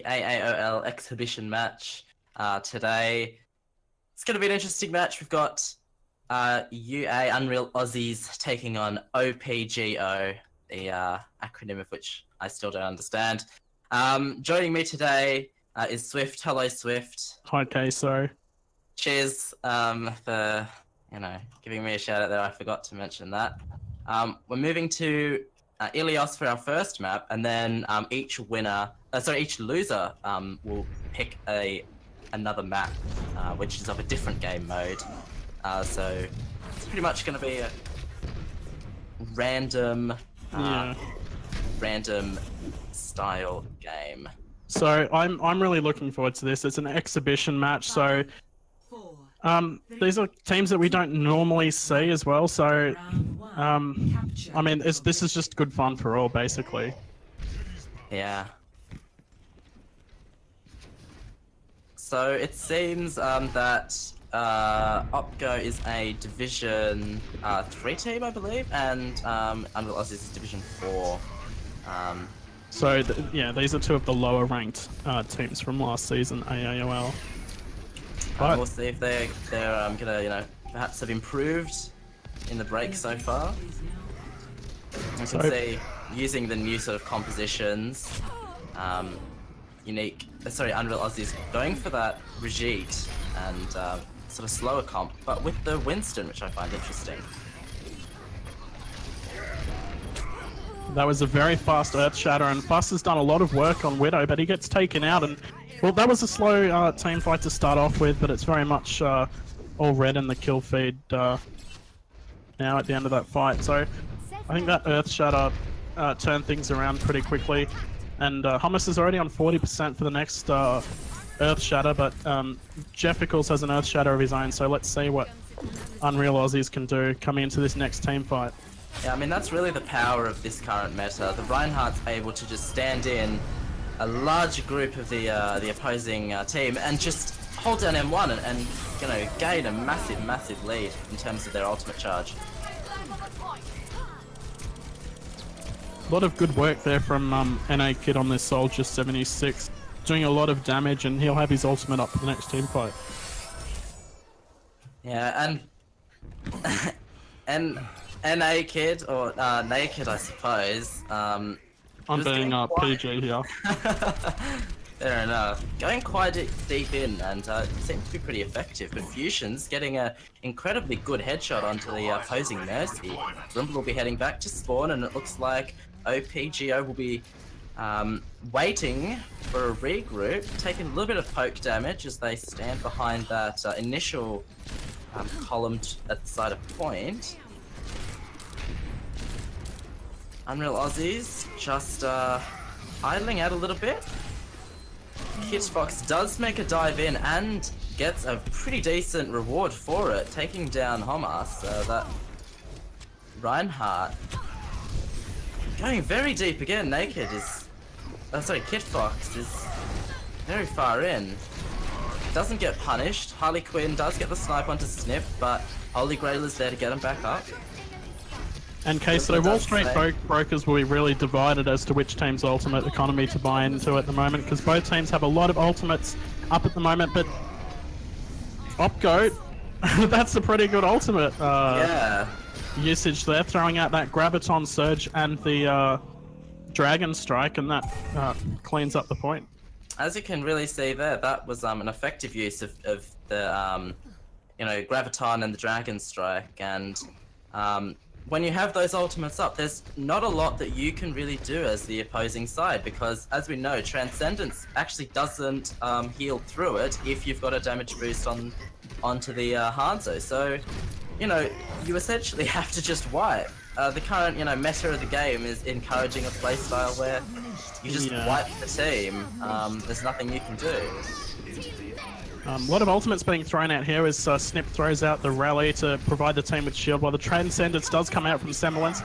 AAOL exhibition match today. It's going to be an interesting match. We've got UA Unreal Aussies taking on OPGO, the acronym of which I still don't understand. Joining me today is Swift. Hello, Swift. Hi, Queso. Cheers for giving me a shout out there. I forgot to mention that. We're moving to Ilios for our first map, and then each loser will pick another map, which is of a different game mode. So it's pretty much going to be a random style game. So I'm really looking forward to this. It's an exhibition match, so these are teams that we don't normally see as well. So I mean, this is just good fun for all, basically. Yeah. So it seems that OPGO is a Division 3 team, I believe, and Unreal Aussies is Division 4. So yeah, these are two of the lower ranked teams from last season, AAOL. But we'll see if they're gonna perhaps have improved in the break so far. You can see using the new sort of compositions, Unreal Aussies going for that Brigitte and sort of slower comp, but with the Winston, which I find interesting. that was a very fast Earth Shatter, and Fuss has done a lot of work on Widow, but he gets taken out. And well, that was a slow team fight to start off with, but it's very much all red in the kill feed now at the end of that fight. So I think that Earth Shatter turned things around pretty quickly, and Hummus is already on 40% for the next Earth Shatter, but Jeff Pickles has an Earth Shatter of his own, so let's see what Unreal Aussies can do coming into this next team fight. Yeah, I mean, that's really the power of this current meta. The Reinhardt's able to just stand in a large group of the opposing team and just hold down M1 and gain a massive lead in terms of their ultimate charge. A lot of good work there from NA Kid on this Soldier 76, doing a lot of damage, and he'll have his ultimate up for the next team fight. Yeah, and NA Kid, or Naked, I suppose. I'm being PG here. Fair enough. Going quite deep in, and it seems to be pretty effective. But Fusion's getting an incredibly good headshot onto the opposing Mercy. Rumble will be heading back to spawn, and it looks like OPGO will be waiting for a regroup, taking a little bit of poke damage as they stand behind that initial column at the side of point. Unreal Aussies just idling out a little bit. Kitfox does make a dive in and gets a pretty decent reward for it, taking down Hamas. So that Reinhardt going very deep again. Naked is, Kitfox is very far in. Doesn't get punished. Harley Quinn does get the snipe onto Snip, but Holy Grail is there to get him back up. And so Wall Street brokers will be really divided as to which team's ultimate economy to buy into at the moment, because both teams have a lot of ultimates up at the moment, but OPGO, that's a pretty good ultimate usage there, throwing out that Graviton Surge and the Dragon Strike, and that cleans up the point. As you can really see there, that was an effective use of the Graviton and the Dragon Strike, and when you have those ultimates up, there's not a lot that you can really do as the opposing side, because as we know, Transcendence actually doesn't heal through it if you've got a damage boost onto the Hanzo. So, you essentially have to just wipe. The current, meta of the game is encouraging a playstyle where you just wipe the team. There's nothing you can do. A lot of ultimates being thrown out here as Snip throws out the rally to provide the team with shield, while the Transcendence does come out from Semblance.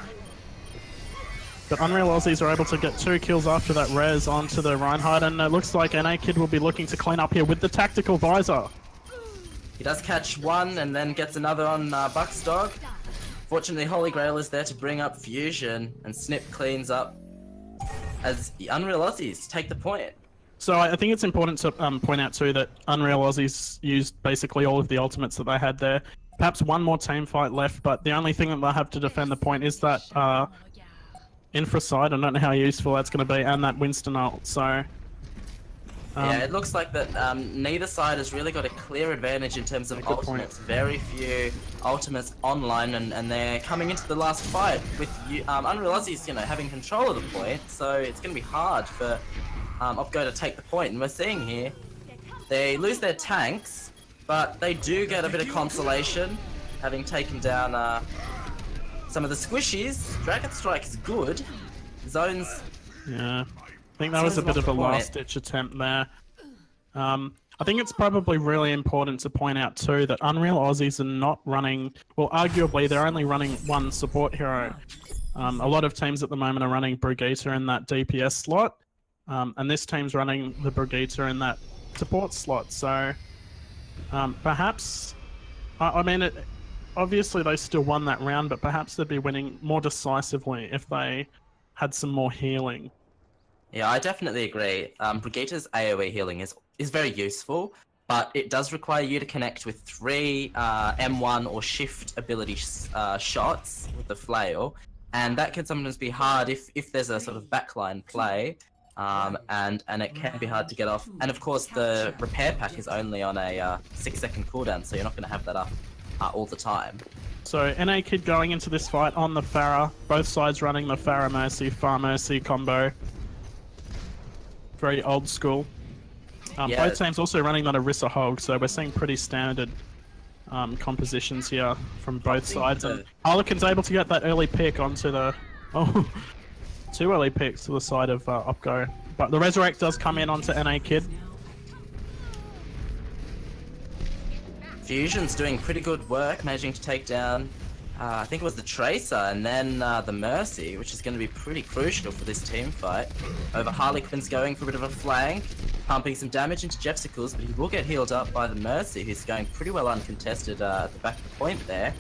But Unreal Aussies are able to get 2 kills after that res onto the Reinhardt, and it looks like NA Kid will be looking to clean up here with the Tactical Visor. He does catch one and then gets another on Buck's Dog. Fortunately, Holy Grail is there to bring up Fusion, and Snip cleans up as the Unreal Aussies take the point. So I think it's important to point out too that Unreal Aussies used basically all of the ultimates that they had there. Perhaps one more team fight left, but the only thing that they'll have to defend the point is that infra side. I don't know how useful that's going to be, and that Winston ult. So yeah, it looks like that neither side has really got a clear advantage in terms of ultimates. Very few ultimates online, and they're coming into the last fight with Unreal Aussies, you know, having control of the point. So it's going to be hard for OPGO to take the point. And we're seeing here, they lose their tanks, but they do get a bit of consolation, having taken down some of the squishies. Dragon Strike is good. Zones. Yeah. I think that was a bit of a last-ditch attempt there. I think it's probably really important to point out too that Unreal Aussies are not running, well, arguably they're only running one support hero. A lot of teams at the moment are running Brigitte in that DPS slot, and this team's running the Brigitte in that support slot. So perhaps, I mean, obviously they still won that round, but perhaps they'd be winning more decisively if they had some more healing. Yeah, I definitely agree. Brigitte's AoE healing is very useful, but it does require you to connect with 3 M1 or shift ability shots with the flail, and that can sometimes be hard if there's a sort of backline play, and it can be hard to get off. And of course, the repair pack is only on a 6-second cooldown, so you're not going to have that up all the time. So NA Kid going into this fight on the Pharah, both sides running the Pharah Mercy, Far Mercy combo. Very old school. Yeah. Both teams also running that Orisa Hog, so we're seeing pretty standard compositions here from both sides. And Harlequin's able to get that early pick onto the... Oh, 2 early picks to the side of OPGO. But the Resurrect does come in onto NA Kid. Fusion's doing pretty good work, managing to take down, I think it was the Tracer, and then the Mercy, which is going to be pretty crucial for this team fight. Over Harlequin's going for a bit of a flank, pumping some damage into Jeffsicles, but he will get healed up by the Mercy, who's going pretty well uncontested at the back of the point there.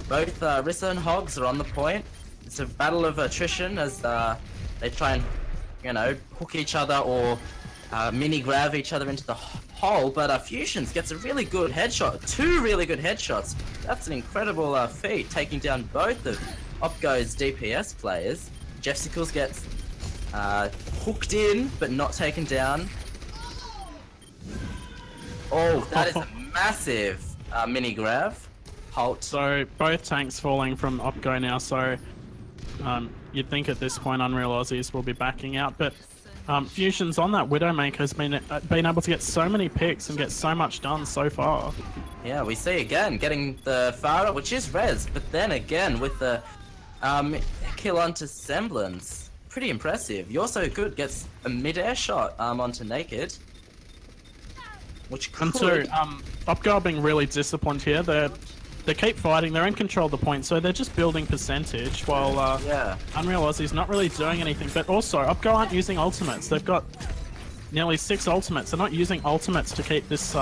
Both Rissa and Hogs are on the point. It's a battle of attrition as they try and, you know, hook each other or mini-grab each other into the hole, but Fusions gets a really good headshot. 2 really good headshots. That's an incredible feat, taking down both of OPGO's DPS players. Jeffsicles gets hooked in, but not taken down. Oh, that is a massive mini-grab. Halt. So both tanks falling from OPGO now, so you'd think at this point Unreal Aussies will be backing out, but Fusion's on that Widowmaker has been able to get so many picks and get so much done so far. Yeah, we see again getting the Pharah, which is res, but then again with the kill onto Semblance. Pretty impressive. You're so good gets a mid-air shot onto Naked. Which could... And so, OPGO being really disciplined here. They keep fighting, they're in control of the point, so they're just building percentage while Unreal Aussie's not really doing anything. But also, OPGO aren't using ultimates. They've got nearly 6 ultimates. They're not using ultimates to keep this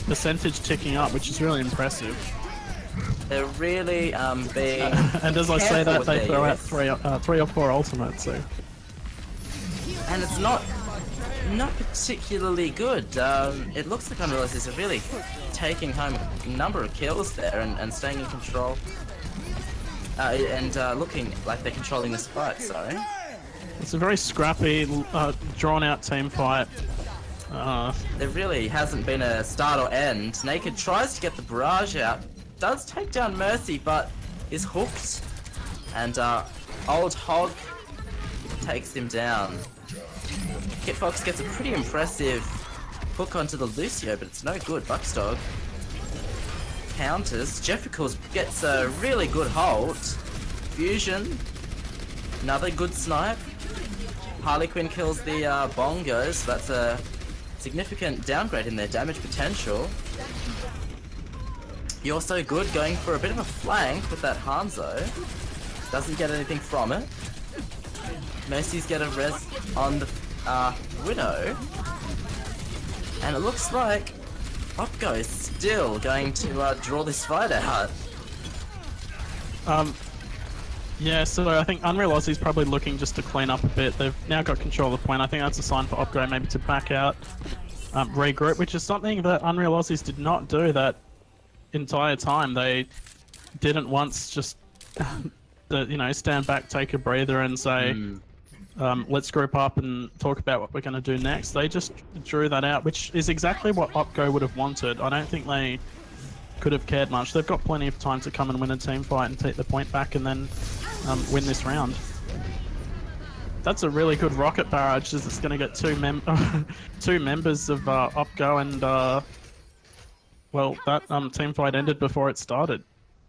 percentage ticking up, which is really impressive. They're really being and as I say that, they throw out 3 or 4 ultimates. So. And it's not particularly good. It looks like Unreal Aussies are really taking home a number of kills there and staying in control. And looking like they're controlling this fight, sorry. It's a very scrappy, drawn-out team fight. There really hasn't been a start or end. Naked tries to get the barrage out, does take down Mercy, but is hooked. And Old Hog takes him down. Kitfox gets a pretty impressive hook onto the Lucio, but it's no good. Bucksdog counters. Jeffricles gets a really good hold. Fusion, another good snipe. Harlequin kills the Bongos. That's a significant downgrade in their damage potential. You're so good going for a bit of a flank with that Hanzo. Doesn't get anything from it. Mercy's get a res on the Widow. And it looks like OPGO is still going to draw this fight out. Yeah, so I think UnrealAussies probably looking just to clean up a bit. They've now got control of the point. I think that's a sign for OPGO maybe to back out, regroup, which is something that UnrealAussies did not do that entire time. They didn't once just, stand back, take a breather, and say, let's group up and talk about what we're going to do next. They just drew that out, which is exactly what OPGO would have wanted. I don't think they could have cared much. They've got plenty of time to come and win a team fight and take the point back and then win this round. That's a really good rocket barrage, as it's going to get two members of OPGO, and well, that team fight ended before it started.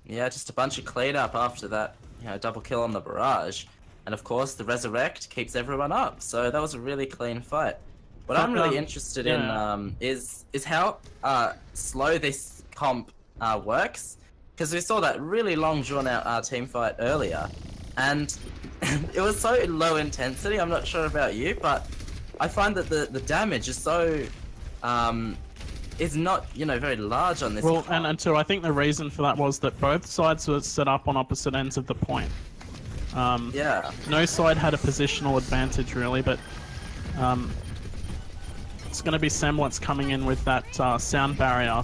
Yeah, just a bunch of cleanup after that, double kill on the barrage. And of course, the resurrect keeps everyone up. So that was a really clean fight. What I'm really interested in is how slow this comp works, because we saw that really long drawn out team fight earlier, and it was so low intensity. I'm not sure about you, but I find that the damage is so is not very large on this. Well, and two, I think the reason for that was that both sides were set up on opposite ends of the point. Yeah. No side had a positional advantage really, but it's going to be Semblance coming in with that sound barrier.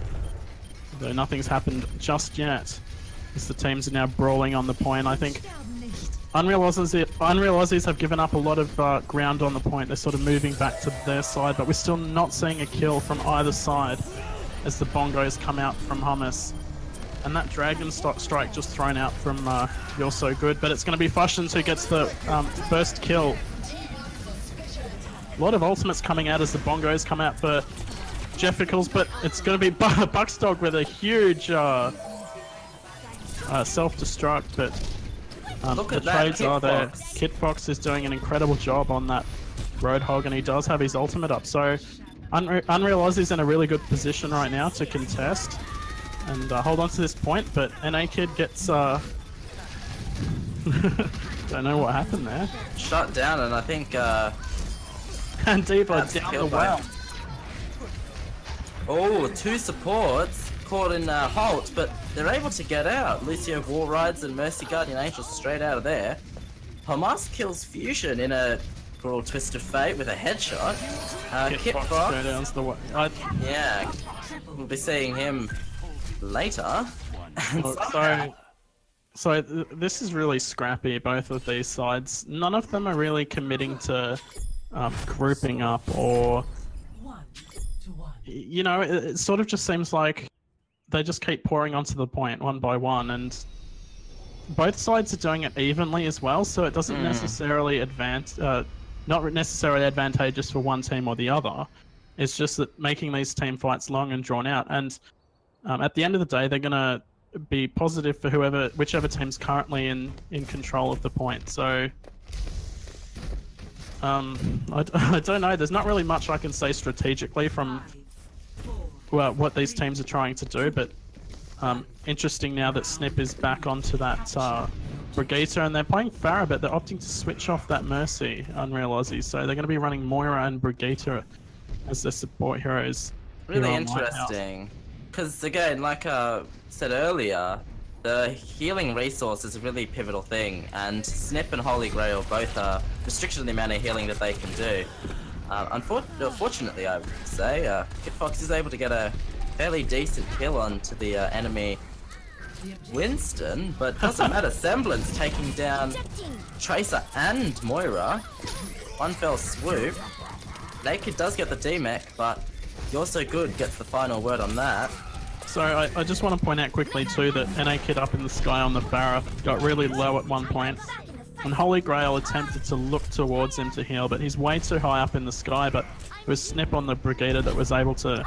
Though nothing's happened just yet, as the teams are now brawling on the point. I think UnrealAussies have given up a lot of ground on the point. They're sort of moving back to their side, but we're still not seeing a kill from either side as the bongos come out from Hummus. And that Dragon Strike just thrown out from You're So Good, but it's going to be Fushins who gets the first kill. A lot of ultimates coming out as the bongos come out for Jefficles, but it's going to be Bucksdog with a huge self-destruct, but the trades are there. Kitfox is doing an incredible job on that Roadhog, and he does have his ultimate up, so UnrealAussies in a really good position right now to contest and hold on to this point, but NA Kid gets don't know what happened there. Shut down, and I think and Diva down the well. Oh, two supports caught in Halt, but they're able to get out. Lucio War Rides and Mercy Guardian Angel straight out of there. Hamas kills Fusion in a cruel twist of fate with a headshot. Kitfox, yeah, we'll be seeing him later. So this is really scrappy, both of these sides. None of them are really committing to grouping up, or it sort of just seems like they just keep pouring onto the point one by one, and both sides are doing it evenly as well, so it doesn't necessarily not necessarily advantageous for one team or the other. It's just that making these team fights long and drawn out, and at the end of the day, they're gonna be positive for whichever team's currently in control of the point. So I don't know. There's not really much I can say strategically from what these teams are trying to do, but interesting now that Snip is back onto that Brigitte, and they're playing Pharah, but they're opting to switch off that Mercy, UnrealAussies, so they're going to be running Moira and Brigitte as their support heroes. Really interesting, because again, like I said earlier, the healing resource is a really pivotal thing, and Snip and Holy Grail both are restricted in the amount of healing that they can do. Unfortunately, I would say, Kitfox is able to get a fairly decent kill onto the enemy Winston, but doesn't matter. Semblance taking down Tracer and Moira. One fell swoop. Naked does get the D-Mech, but You're So Good gets the final word on that. So I just want to point out quickly too that NA Kid up in the sky on the Pharah got really low at one point, and Holy Grail attempted to look towards him to heal, but he's way too high up in the sky, but it was Snip on the Brigitte that was able to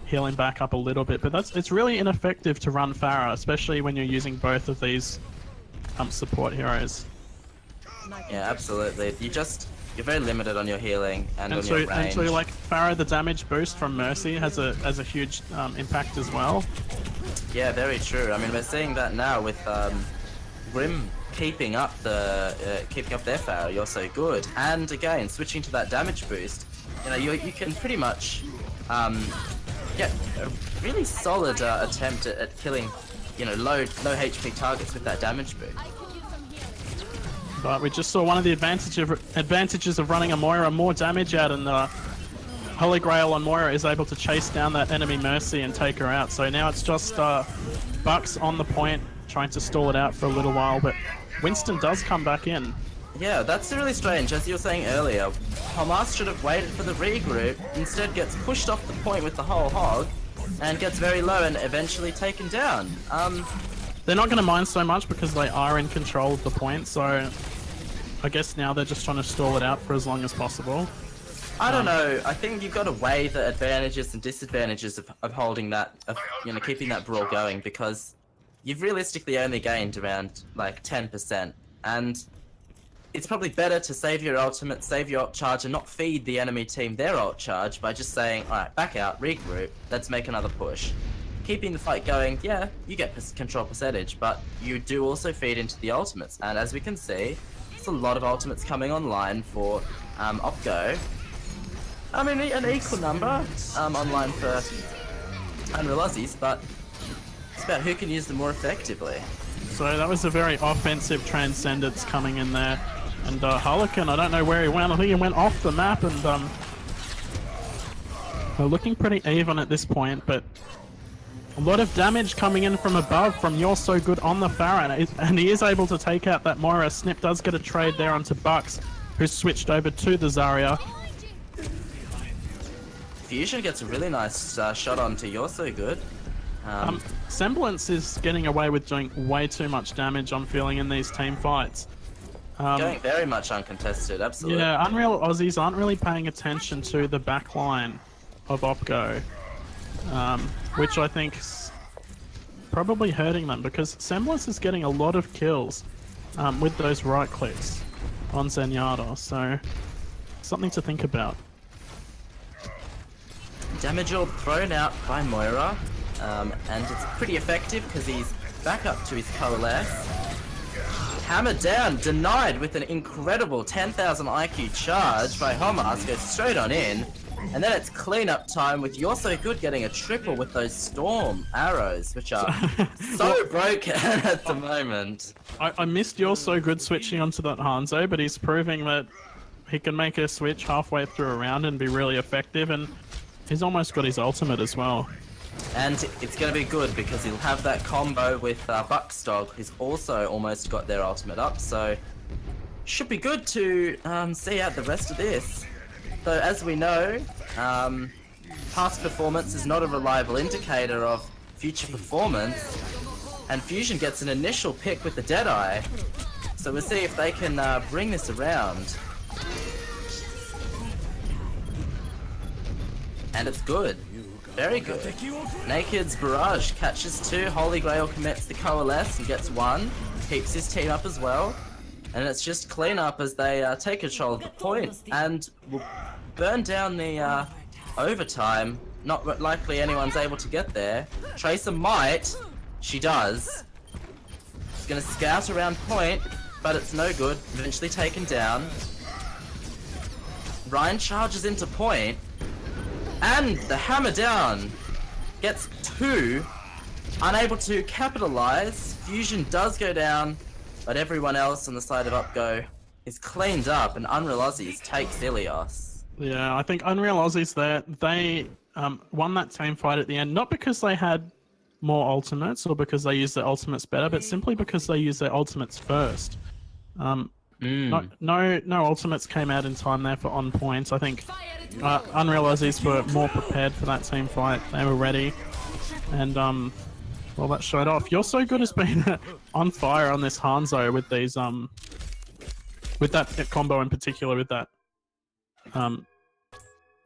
heal him back up a little bit. But it's really ineffective to run Pharah, especially when you're using both of these support heroes. Yeah, absolutely. You're very limited on your healing and on your range. And so like Pharah, the damage boost from Mercy has a huge impact as well. Yeah, very true. I mean, we're seeing that now with Grim keeping up their Pharah. You're So Good, and again switching to that damage boost. You can pretty much get a really solid attempt at killing low HP targets with that damage boost. But we just saw one of the advantages of running a Moira, more damage out, and Holy Grail on Moira is able to chase down that enemy Mercy and take her out. So now it's just Bucks on the point, trying to stall it out for a little while, but Winston does come back in. Yeah, that's really strange. As you were saying earlier, Hamas should have waited for the regroup, instead gets pushed off the point with the whole hog, and gets very low and eventually taken down. They're not going to mind so much because they are in control of the point, so I guess now they're just trying to stall it out for as long as possible. I don't know. I think you've got to weigh the advantages and disadvantages of holding that, keeping that brawl going, because you've realistically only gained around like 10%, and it's probably better to save your ultimate, save your ult charge, and not feed the enemy team their ult charge by just saying, alright, back out, regroup, let's make another push. Keeping the fight going, yeah, you get control percentage, but you do also feed into the ultimates, and as we can see, there's a lot of ultimates coming online for OPGO. I mean, an equal number online for UnrealAussies, but it's about who can use them more effectively. So that was a very offensive Transcendence coming in there. And Harlequin, I don't know where he went. I think he went off the map, and we're looking pretty even at this point, but a lot of damage coming in from above from You're So Good on the Pharah, and he is able to take out that Moira. Snip does get a trade there onto Bucks, who's switched over to the Zarya. Fusion gets a really nice shot onto You're So Good. Semblance is getting away with doing way too much damage, I'm feeling, in these team fights. Going very much uncontested, absolutely. Yeah, UnrealAussies aren't really paying attention to the back line of OPGO, which I think is probably hurting them, because Semblance is getting a lot of kills with those right clicks on Zenyatta, so something to think about. Damage orb thrown out by Moira, and it's pretty effective because he's back up to his Coalesce. Hammered down, denied with an incredible 10,000 IQ charge by Hamas, goes straight on in, and then it's cleanup time with You're So Good getting a triple with those Storm arrows, which are so broken at the moment. I missed You're So Good switching onto that Hanzo, but he's proving that he can make a switch halfway through a round and be really effective, and he's almost got his ultimate as well. And it's going to be good because he'll have that combo with Bucksdog, who's also almost got their ultimate up, so should be good to see out the rest of this. Though, as we know, past performance is not a reliable indicator of future performance, and Fusion gets an initial pick with the Deadeye, so we'll see if they can bring this around. And it's good. Very good. Naked's Barrage catches 2, Holy Grail commits the Coalesce and gets 1, keeps his team up as well, and it's just clean up as they take control of the point and will burn down the overtime. Not likely anyone's able to get there. Tracer might. She does. She's gonna scout around point, but it's no good. Eventually taken down. Ryan charges into point. And the hammer down gets 2, unable to capitalize. Fusion does go down, but everyone else on the side of OPGO is cleaned up, and UnrealAussies takes Ilios. Yeah, I think UnrealAussies there, they won that team fight at the end, not because they had more ultimates or because they used their ultimates better, but simply because they used their ultimates first. No ultimates came out in time there for on points. I think UnrealAussies were more prepared for that team fight. They were ready, and well, that showed off. You're So Good has been on fire on this Hanzo with these with that combo in particular, with that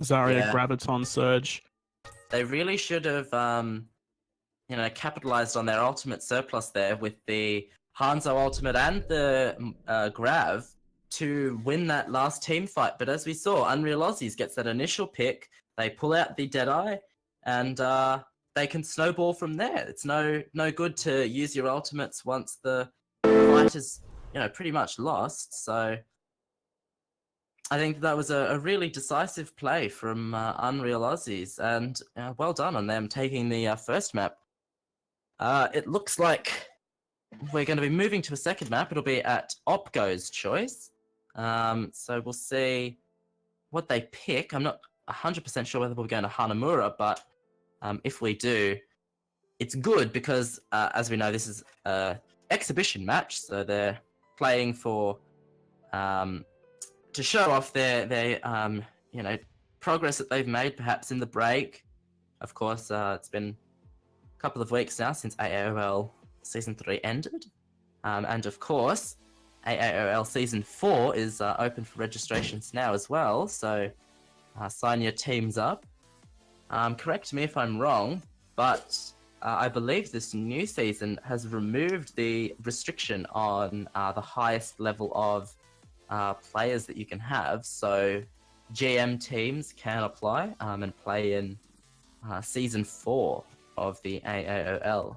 Zarya Graviton Surge. They really should have capitalized on their ultimate surplus there with the Hanzo ultimate and the Grav to win that last team fight. But as we saw, UnrealAussies gets that initial pick, they pull out the Deadeye, and they can snowball from there. It's no good to use your ultimates once the fight is pretty much lost. So I think that was a really decisive play from UnrealAussies, and well done on them taking the first map. It looks like we're going to be moving to a second map. It'll be at OPGO's choice. So we'll see what they pick. I'm not 100% sure whether we're going to Hanamura, but if we do, it's good because, as we know, this is an exhibition match, so they're playing for to show off their progress that they've made, perhaps in the break. Of course, it's been a couple of weeks now since AAOL Season 3 ended, and of course, AAOL Season 4 is open for registrations now as well. So sign your teams up. Correct me if I'm wrong, but I believe this new season has removed the restriction on the highest level of players that you can have. So GM teams can apply and play in Season 4 of the AAOL,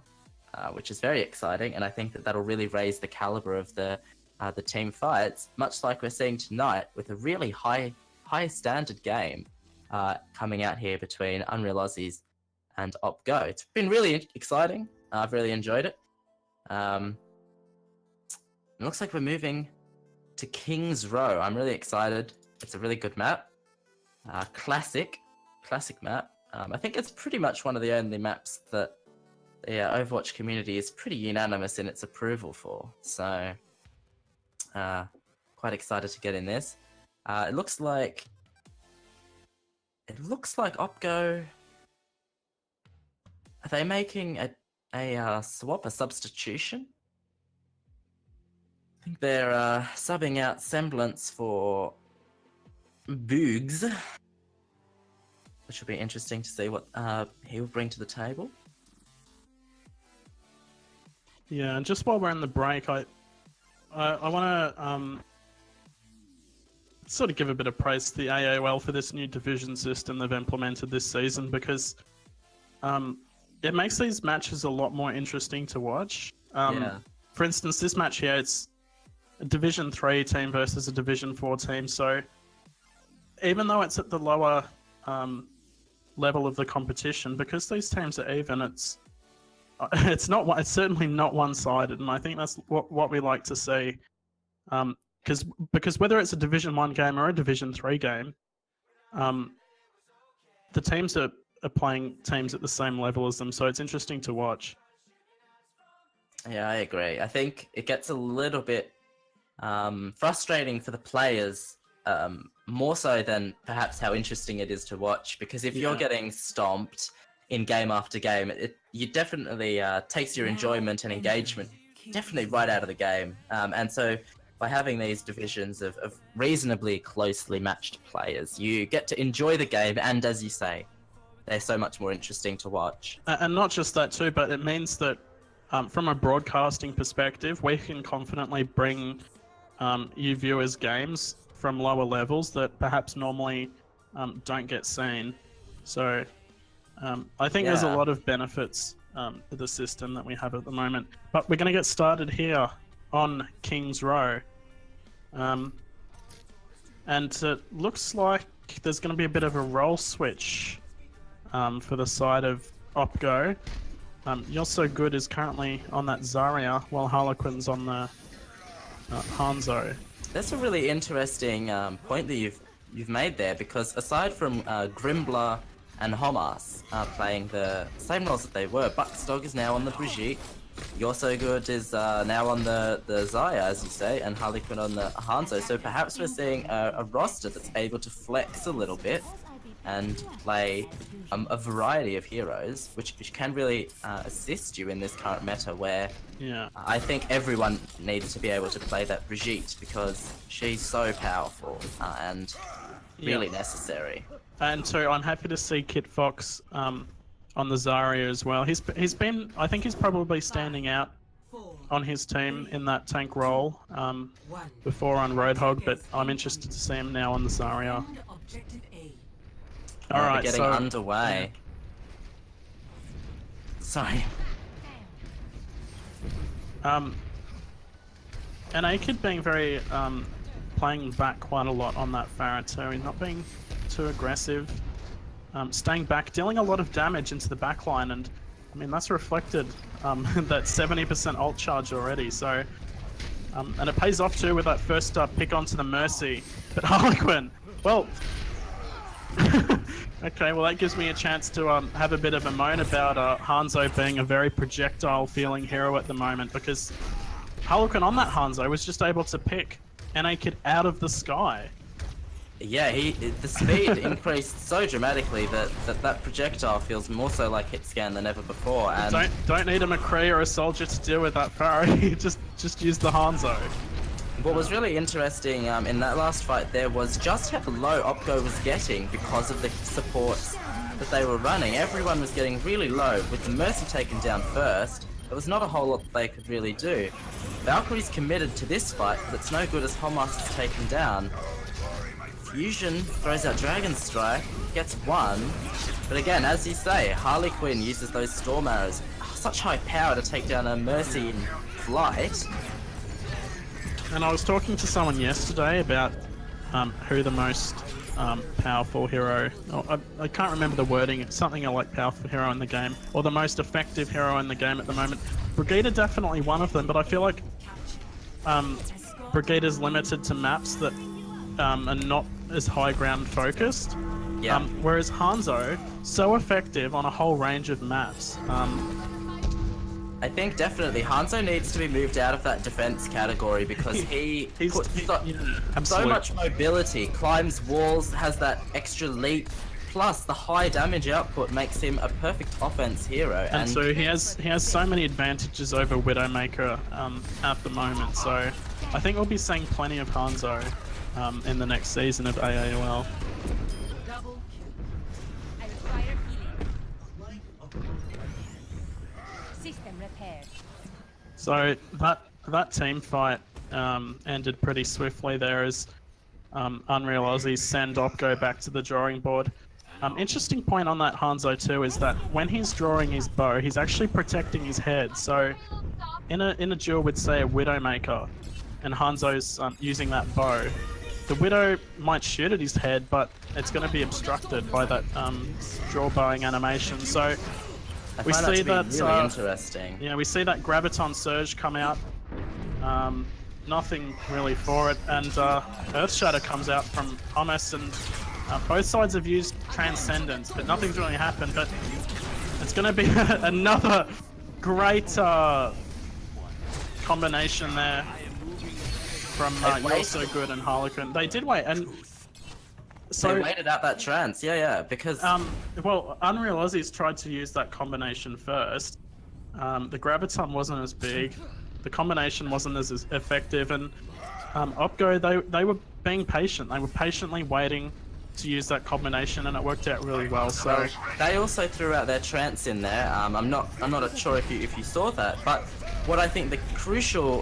which is very exciting. And I think that that'll really raise the caliber of the team fights, much like we're seeing tonight with a really high standard game coming out here between UnrealAussies and OPGO. It's been really exciting. I've really enjoyed it. It looks like we're moving to King's Row. I'm really excited. It's a really good map. Classic map. I think it's pretty much one of the only maps that the Overwatch community is pretty unanimous in its approval for. So, quite excited to get in this. It looks like OPGO. Are they making a swap, a substitution? I think they're subbing out Semblance for Boogs, which will be interesting to see what he will bring to the table. Yeah, and just while we're in the break, I want to sort of give a bit of praise to the AAOL for this new division system they've implemented this season, because it makes these matches a lot more interesting to watch. For instance, this match here, it's a Division 3 team versus a Division 4 team, so even though it's at the lower level of the competition, because these teams are even, it's certainly not one-sided, and I think that's what we like to see. Because whether it's a Division 1 game or a Division 3 game, the teams are playing teams at the same level as them, so it's interesting to watch. Yeah, I agree. I think it gets a little bit frustrating for the players, more so than perhaps how interesting it is to watch, because if you're getting stomped in game after game, you definitely takes your enjoyment and engagement definitely right out of the game. And so by having these divisions of reasonably closely matched players, you get to enjoy the game, and as you say, they're so much more interesting to watch. And not just that too, but it means that from a broadcasting perspective, we can confidently bring you viewers games from lower levels that perhaps normally don't get seen. So I think there's a lot of benefits to the system that we have at the moment. But we're going to get started here on King's Row. And it looks like there's going to be a bit of a role switch for the side of OPGO. You're So Good is currently on that Zarya, while Harlequin's on the Hanzo. That's a really interesting point that you've made there, because aside from Grimbler and Hamas playing the same roles that they were, Bucksdog is now on the Brigitte, You're So Good is now on the Zarya, as you say, and Harlequin on the Hanzo. So perhaps we're seeing a roster that's able to flex a little bit and play a variety of heroes, which can really assist you in this current meta, where I think everyone needs to be able to play that Brigitte, because she's so powerful and really necessary. And so I'm happy to see Kit Fox on the Zarya as well. He's been, I think he's probably standing out on his team in that tank role before on Roadhog, but I'm interested to see him now on the Zarya. Alright, getting underway. Sorry. And Akid being very, playing back quite a lot on that Farah too, and not being too aggressive, staying back, dealing a lot of damage into the backline, and I mean, that's reflected that 70% ult charge already, so... and it pays off too with that first pick onto the Mercy. But Harlequin, well... okay, well that gives me a chance to have a bit of a moan about Hanzo being a very projectile-feeling hero at the moment, because Harlequin on that Hanzo was just able to pick NA Kid out of the sky. Yeah, the speed increased so dramatically that projectile feels more so like hit scan than ever before. And don't need a McCree or a soldier to deal with that Pharaoh. just use the Hanzo. What was really interesting in that last fight there was just how low OPGO was getting because of the supports that they were running. Everyone was getting really low. With the Mercy taken down first, there was not a whole lot they could really do. Valkyrie's committed to this fight, but it's no good as Hamas is taken down. Fusion throws out Dragon Strike, gets one, but again, as you say, Harley Quinn uses those Storm Arrows. Such high power to take down a Mercy in flight. And I was talking to someone yesterday about who the most powerful hero... Oh, I can't remember the wording, it's something like powerful hero in the game, or the most effective hero in the game at the moment. Brigade are definitely one of them, but I feel like Brigade is limited to maps that are not as high ground focused. Yeah. Whereas Hanzo, so effective on a whole range of maps. I think definitely Hanzo needs to be moved out of that defense category because he puts so much mobility, climbs walls, has that extra leap, plus the high damage output makes him a perfect offense hero. And so he has so many advantages over Widowmaker at the moment. So I think we'll be seeing plenty of Hanzo in the next season of AAOL. Double kill. I require healing. System repaired. So that team fight ended pretty swiftly there as UnrealAussies send OPGO back to the drawing board. Interesting point on that Hanzo too is that when he's drawing his bow, he's actually protecting his head. So in a duel with, say, a Widowmaker, and Hanzo's using that bow, the Widow might shoot at his head, but it's going to be obstructed by that draw bowing animation. So we see that really interesting. Yeah, we see that Graviton Surge come out. Nothing really for it, and Earth Shatter comes out from Hamas, and both sides have used Transcendence, but nothing's really happened. But it's going to be another great combination there from You're So Good and Harlequin. They did wait, and so they waited out that trance, yeah, because well, UnrealAussies tried to use that combination first. The Graviton wasn't as big, the combination wasn't as effective, and OPGO, they were being patient. They were patiently waiting to use that combination, and it worked out really well. So they also threw out their trance in there. I'm not sure if you saw that, but what I think the crucial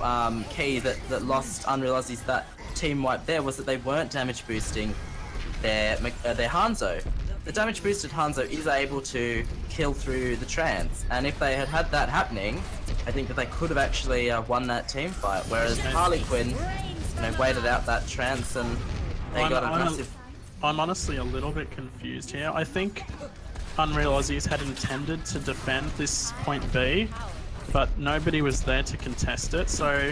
key that lost UnrealAussies that team wipe there was that they weren't damage boosting their Hanzo. The damage boosted Hanzo is able to kill through the trance, and if they had that happening, I think that they could have actually won that team fight. Whereas Harley Quinn, waited out that trance and they got a massive. I'm honestly a little bit confused here. I think UnrealAussies had intended to defend this point B, but nobody was there to contest it. So,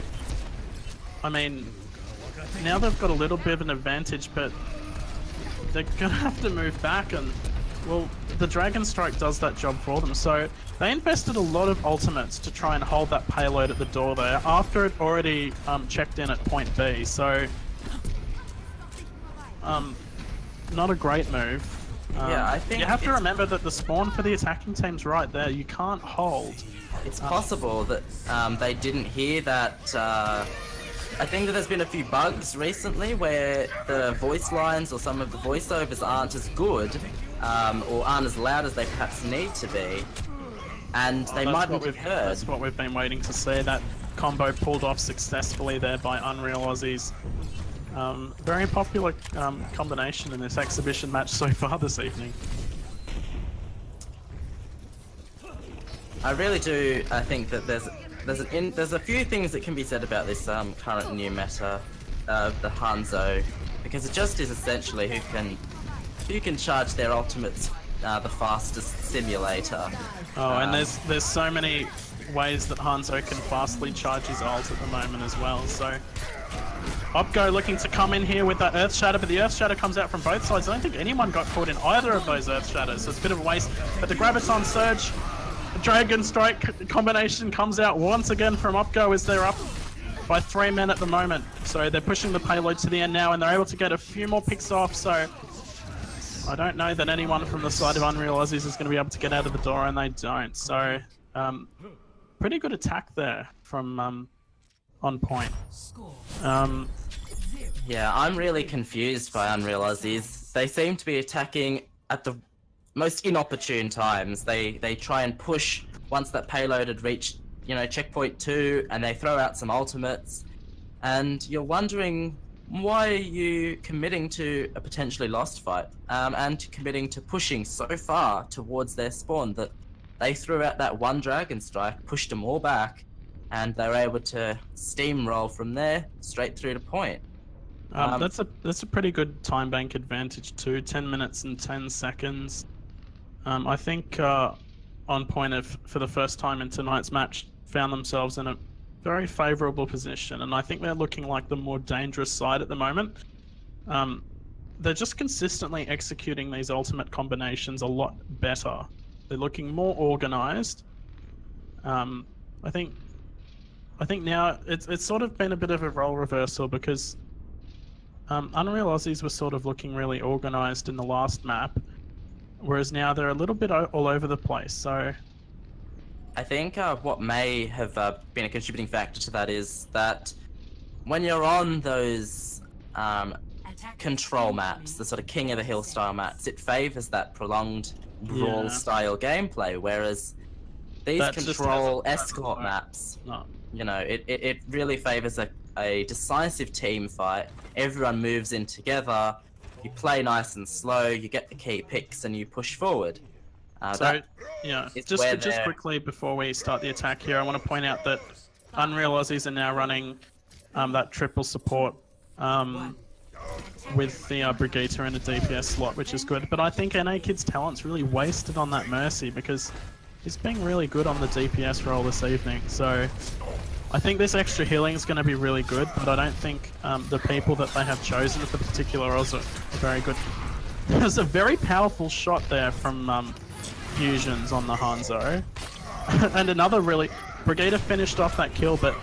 I mean, now they've got a little bit of an advantage, but they're gonna have to move back, and well, the Dragon Strike does that job for them. So they invested a lot of ultimates to try and hold that payload at the door there after it already checked in at point B. So not a great move. Yeah, I think you have to remember that the spawn for the attacking team's right there. You can't hold. It's possible that they didn't hear that. I think that there's been a few bugs recently where the voice lines or some of the voiceovers aren't as good or aren't as loud as they perhaps need to be, and they mightn't have heard. That's what we've been waiting to see. That combo pulled off successfully there by UnrealAussies. Very popular combination in this exhibition match so far this evening. I really do. I think that there's a few things that can be said about this current new meta of the Hanzo, because it just is essentially who can charge their ultimates the fastest simulator. Oh, and there's so many ways that Hanzo can fastly charge his ult at the moment as well, so... OPGO looking to come in here with that Earth Shatter, but the Earth Shatter comes out from both sides. I don't think anyone got caught in either of those Earth Shatters, so it's a bit of a waste. But the Graviton Surge, Dragon Strike combination comes out once again from OPGO as they're up by 3 men at the moment. So they're pushing the payload to the end now, and they're able to get a few more picks off, so... I don't know that anyone from the side of UnrealAussies is going to be able to get out of the door, and they don't. So, pretty good attack there from On Point. Yeah, I'm really confused by UnrealAussies. They seem to be attacking at the most inopportune times. They try and push once that payload had reached, you know, checkpoint 2, and they throw out some ultimates, and you're wondering why are you committing to a potentially lost fight, and committing to pushing so far towards their spawn that they threw out that one Dragon Strike, pushed them all back, and they were able to steamroll from there straight through to point. That's a pretty good time bank advantage too. 10 minutes and 10 seconds. I think On Point for the first time in tonight's match found themselves in a very favourable position, and I think they're looking like the more dangerous side at the moment. They're just consistently executing these ultimate combinations a lot better. They're looking more organised. I think now it's sort of been a bit of a role reversal, because UnrealAussies were sort of looking really organised in the last map, whereas now they're a little bit all over the place. So I think what may have been a contributing factor to that is that when you're on those control maps, the sort of King of the Hill style maps, it favours that prolonged brawl style gameplay, whereas these control escort maps, you know, it really favours a decisive team fight. Everyone moves in together, you play nice and slow, you get the key picks, and you push forward. Just quickly before we start the attack here, I want to point out that UnrealAussies are now running that triple support with the Brigitte in a DPS slot, which is good. But I think NA Kid's talent's really wasted on that Mercy, because he's being really good on the DPS role this evening. So I think this extra healing is going to be really good, but I don't think the people that they have chosen for the particular roles are very good. There's a very powerful shot there from Fusions on the Hanzo. And another really... Brigitte finished off that kill, but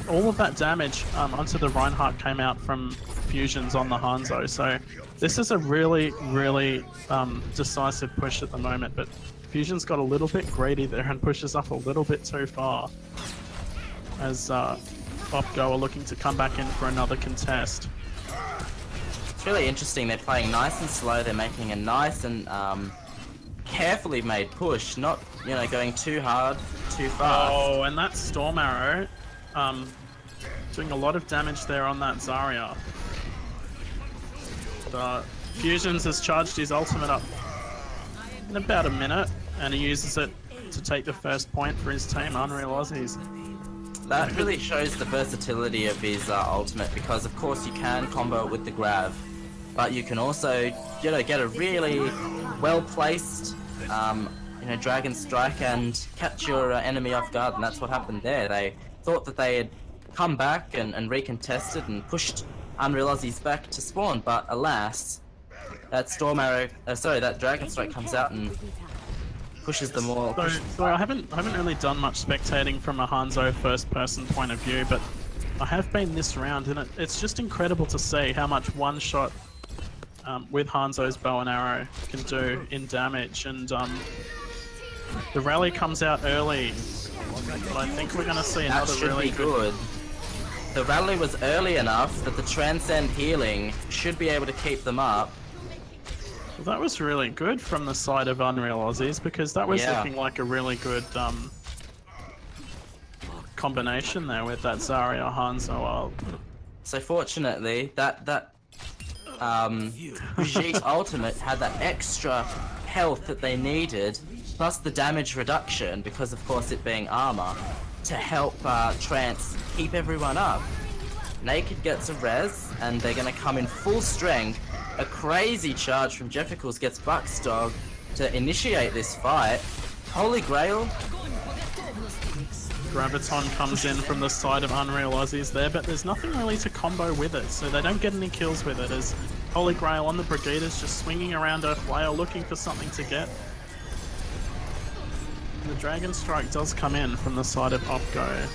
all of that damage onto the Reinhardt came out from Fusions on the Hanzo. So this is a really, really decisive push at the moment, but Fusion's got a little bit greedy there and pushes up a little bit too far, as OPGO are looking to come back in for another contest. It's really interesting. They're playing nice and slow. They're making a nice and carefully made push, not, you know, going too hard, too fast. Oh, and that Storm Arrow doing a lot of damage there on that Zarya. Fusions has charged his ultimate up in about a minute, and he uses it to take the first point for his team, UnrealAussies. That really shows the versatility of his ultimate, because of course you can combo it with the Grav, but you can also, you know, get a really well-placed Dragon Strike and catch your enemy off guard, and that's what happened there. They thought that they had come back and recontested and pushed UnrealAussies back to spawn, but alas, that Storm Arrow, that Dragon Strike comes out and pushes them all. So I haven't really done much spectating from a Hanzo first-person point of view, but I have been this round, and it's just incredible to see how much one shot with Hanzo's bow and arrow can do in damage. And the rally comes out early, but I think we're going to see another really good. The rally was early enough that the Transcend healing should be able to keep them up. Well, that was really good from the side of UnrealAussies, because that was looking like a really good combination there with that Zarya Hanzo. So fortunately, that Brigitte ultimate had that extra health that they needed, plus the damage reduction, because of course it being armor, to help Trance keep everyone up. Naked gets a res, and they're going to come in full strength. A crazy charge from Jefficles gets Buck's dog, to initiate this fight. Holy Grail. Graviton comes in from the side of Unreal Aussies there, but there's nothing really to combo with it, so they don't get any kills with it, as Holy Grail on the Brigade is just swinging around Earth Whale looking for something to get. The Dragon Strike does come in from the side of OPGO.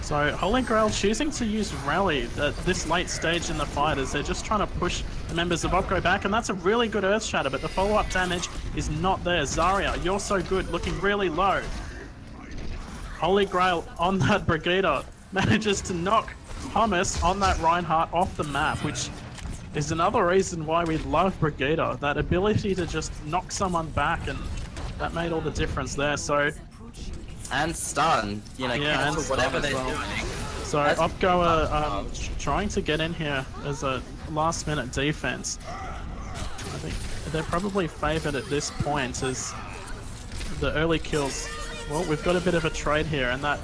So Holy Grail choosing to use Rally at this late stage in the fight as they're just trying to push the members of OPGO back, and that's a really good Earth Shatter, but the follow-up damage is not there. Zarya, you're so good, looking really low. Holy Grail on that Brigitte manages to knock Hummus on that Reinhardt off the map, which is another reason why we love Brigitte. That ability to just knock someone back, and that made all the difference there. So And stun, you know, yeah, cancel and whatever stun they're as well. doing. So OPGO are trying to get in here as a last-minute defense. I think they're probably favoured at this point as the early kills. Well, we've got a bit of a trade here, and that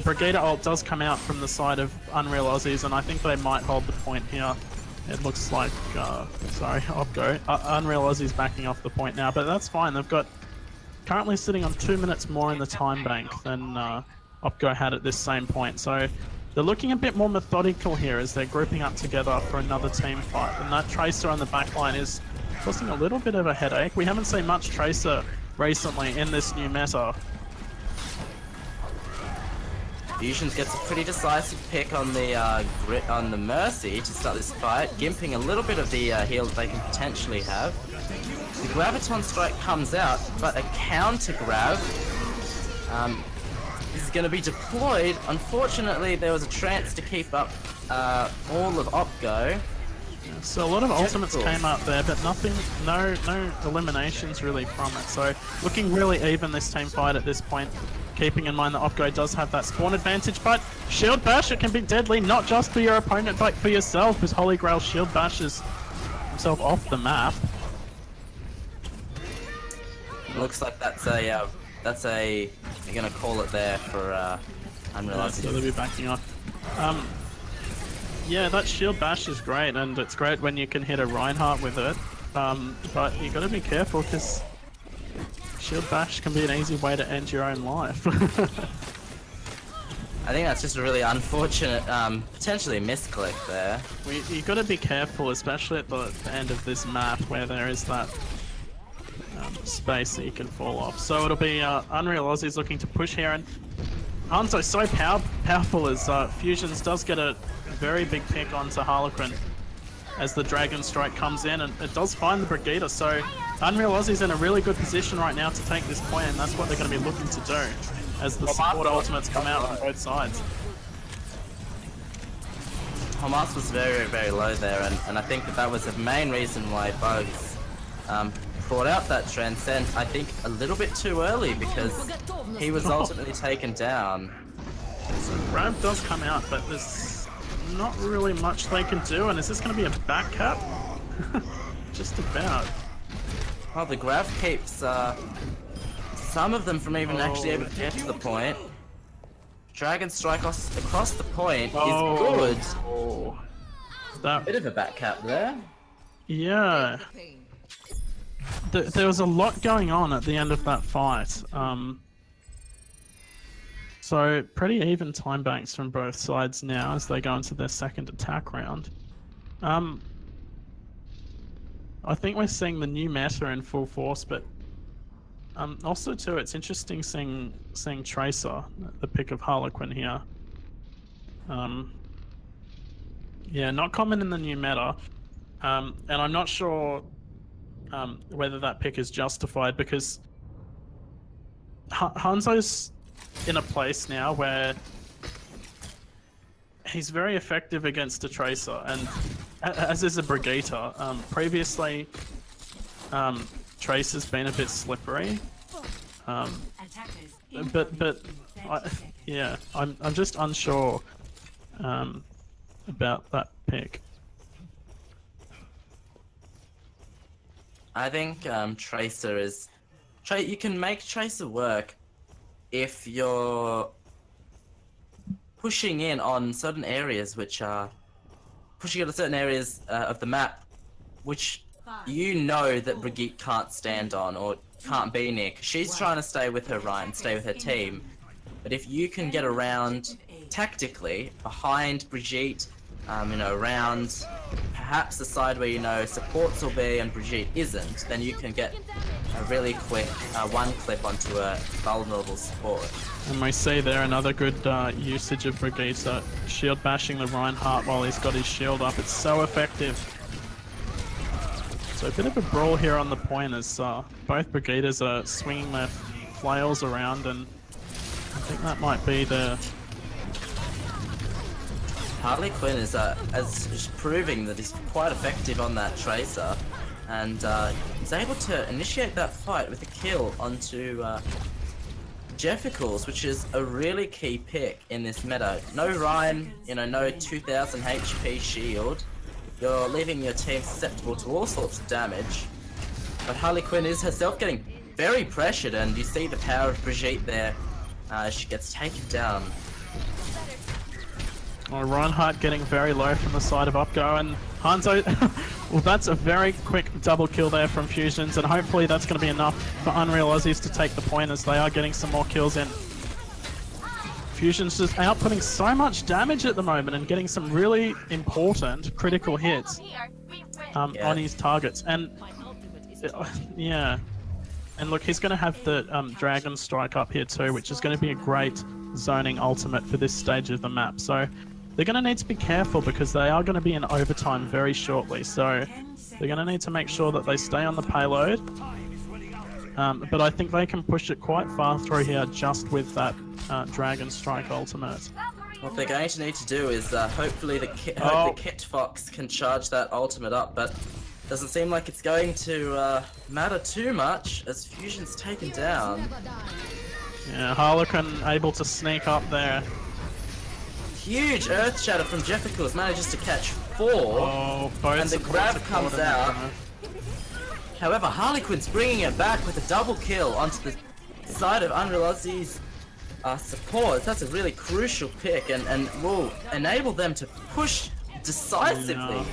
Brigitte ult does come out from the side of Unreal Aussies, and I think they might hold the point here. It looks like, sorry, OPGO. Unreal Aussies backing off the point now, but that's fine. They've got currently sitting on 2 minutes more in the time bank than OPGO had at this same point. So they're looking a bit more methodical here as they're grouping up together for another team fight. And that Tracer on the backline is causing a little bit of a headache. We haven't seen much Tracer recently in this new meta. Fusions gets a pretty decisive pick on the grit on the Mercy to start this fight, gimping a little bit of the heal that they can potentially have. The Graviton Strike comes out, but a counter grab is going to be deployed. Unfortunately, there was a chance to keep up all of OPGO. So a lot of ultimates came up there, but nothing, no eliminations really from it. So looking really even this team fight at this point, keeping in mind that OPGO does have that spawn advantage, but Shield Bash, it can be deadly, not just for your opponent, but for yourself, as Holy Grail Shield Bashes himself off the map. Looks like that's a, you're going to call it there for Unreal Yeah, Aussies. so they'll be backing off. Yeah, that Shield Bash is great, and it's great when you can hit a Reinhardt with it, but you gotta be careful, because Shield Bash can be an easy way to end your own life. I think that's just a really unfortunate, potentially misclick there. You gotta be careful, especially at the end of this map, where there is that space that you can fall off. So it'll be Unreal Aussies looking to push here, and Hanzo's so powerful as Fusions does get a very big pick onto Harlequin as the Dragon Strike comes in, and it does find the Brigitte. So Unreal Aussies in a really good position right now to take this point, and that's what they're going to be looking to do as the support ultimates come out from both sides. Hamas was very, very low there, and I think that was the main reason why Bugs brought out that Transcend, I think, a little bit too early, because he was ultimately taken down. So Grab does come out, but there's not really much they can do, and is this going to be a back cap? Just about. Well, the grab keeps some of them from even actually able to get to the point. Dragon Strike across the point is good. Oh. That, Bit of a back cap there. yeah. There was a lot going on at the end of that fight. So pretty even time banks from both sides now as they go into their second attack round. I think we're seeing the new meta in full force, but also too, it's interesting seeing Tracer, the pick of Harlequin here. Yeah, not common in the new meta, and I'm not sure whether that pick is justified, because Hanzo's in a place now where he's very effective against a Tracer, and as is a Brigitte. Previously, Tracer's been a bit slippery, but yeah, I'm just unsure about that pick. I think Tracer is... you can make Tracer work if you're pushing in on certain areas which are... pushing into certain areas of the map which you know that Brigitte can't stand on or can't be near. 'Cause she's trying to stay with her Ryan, stay with her team. But if you can get around tactically behind Brigitte, around perhaps the side where you know supports will be and Brigitte isn't, then you can get a really quick one clip onto a vulnerable support. And we see there another good usage of Brigitte, shield bashing the Reinhardt while he's got his shield up. It's so effective. So a bit of a brawl here on the point as both Brigitters are swinging their flails around, and I think that might be the... Harley Quinn is proving that he's quite effective on that Tracer, and he's able to initiate that fight with a kill onto Jefficles, which is a really key pick in this meta. No Ryan, no 2000 HP shield. You're leaving your team susceptible to all sorts of damage. But Harley Quinn is herself getting very pressured, and you see the power of Brigitte there. She gets taken down. Well, Reinhardt getting very low from the side of OPGO, and Hanzo, well, that's a very quick double kill there from Fusions, and hopefully that's going to be enough for UnrealAussies to take the point as they are getting some more kills in. Fusions just outputting so much damage at the moment and getting some really important critical hits on his targets. And yeah, and look, he's going to have the Dragon Strike up here too, which is going to be a great zoning ultimate for this stage of the map. So they're going to need to be careful because they are going to be in overtime very shortly. So they're going to need to make sure that they stay on the payload. But I think they can push it quite far through here just with that Dragon Strike ultimate. What they're going to need to do is hopefully the Kit Fox can charge that ultimate up, but doesn't seem like it's going to matter too much as Fusion's taken down. Yeah, Harlequin able to sneak up there. Huge Earth Shatter from Jefficles, manages to catch 4, and the grab comes out. However, Harlequin's bringing it back with a double kill onto the side of UnrealAussies support. That's a really crucial pick and will enable them to push decisively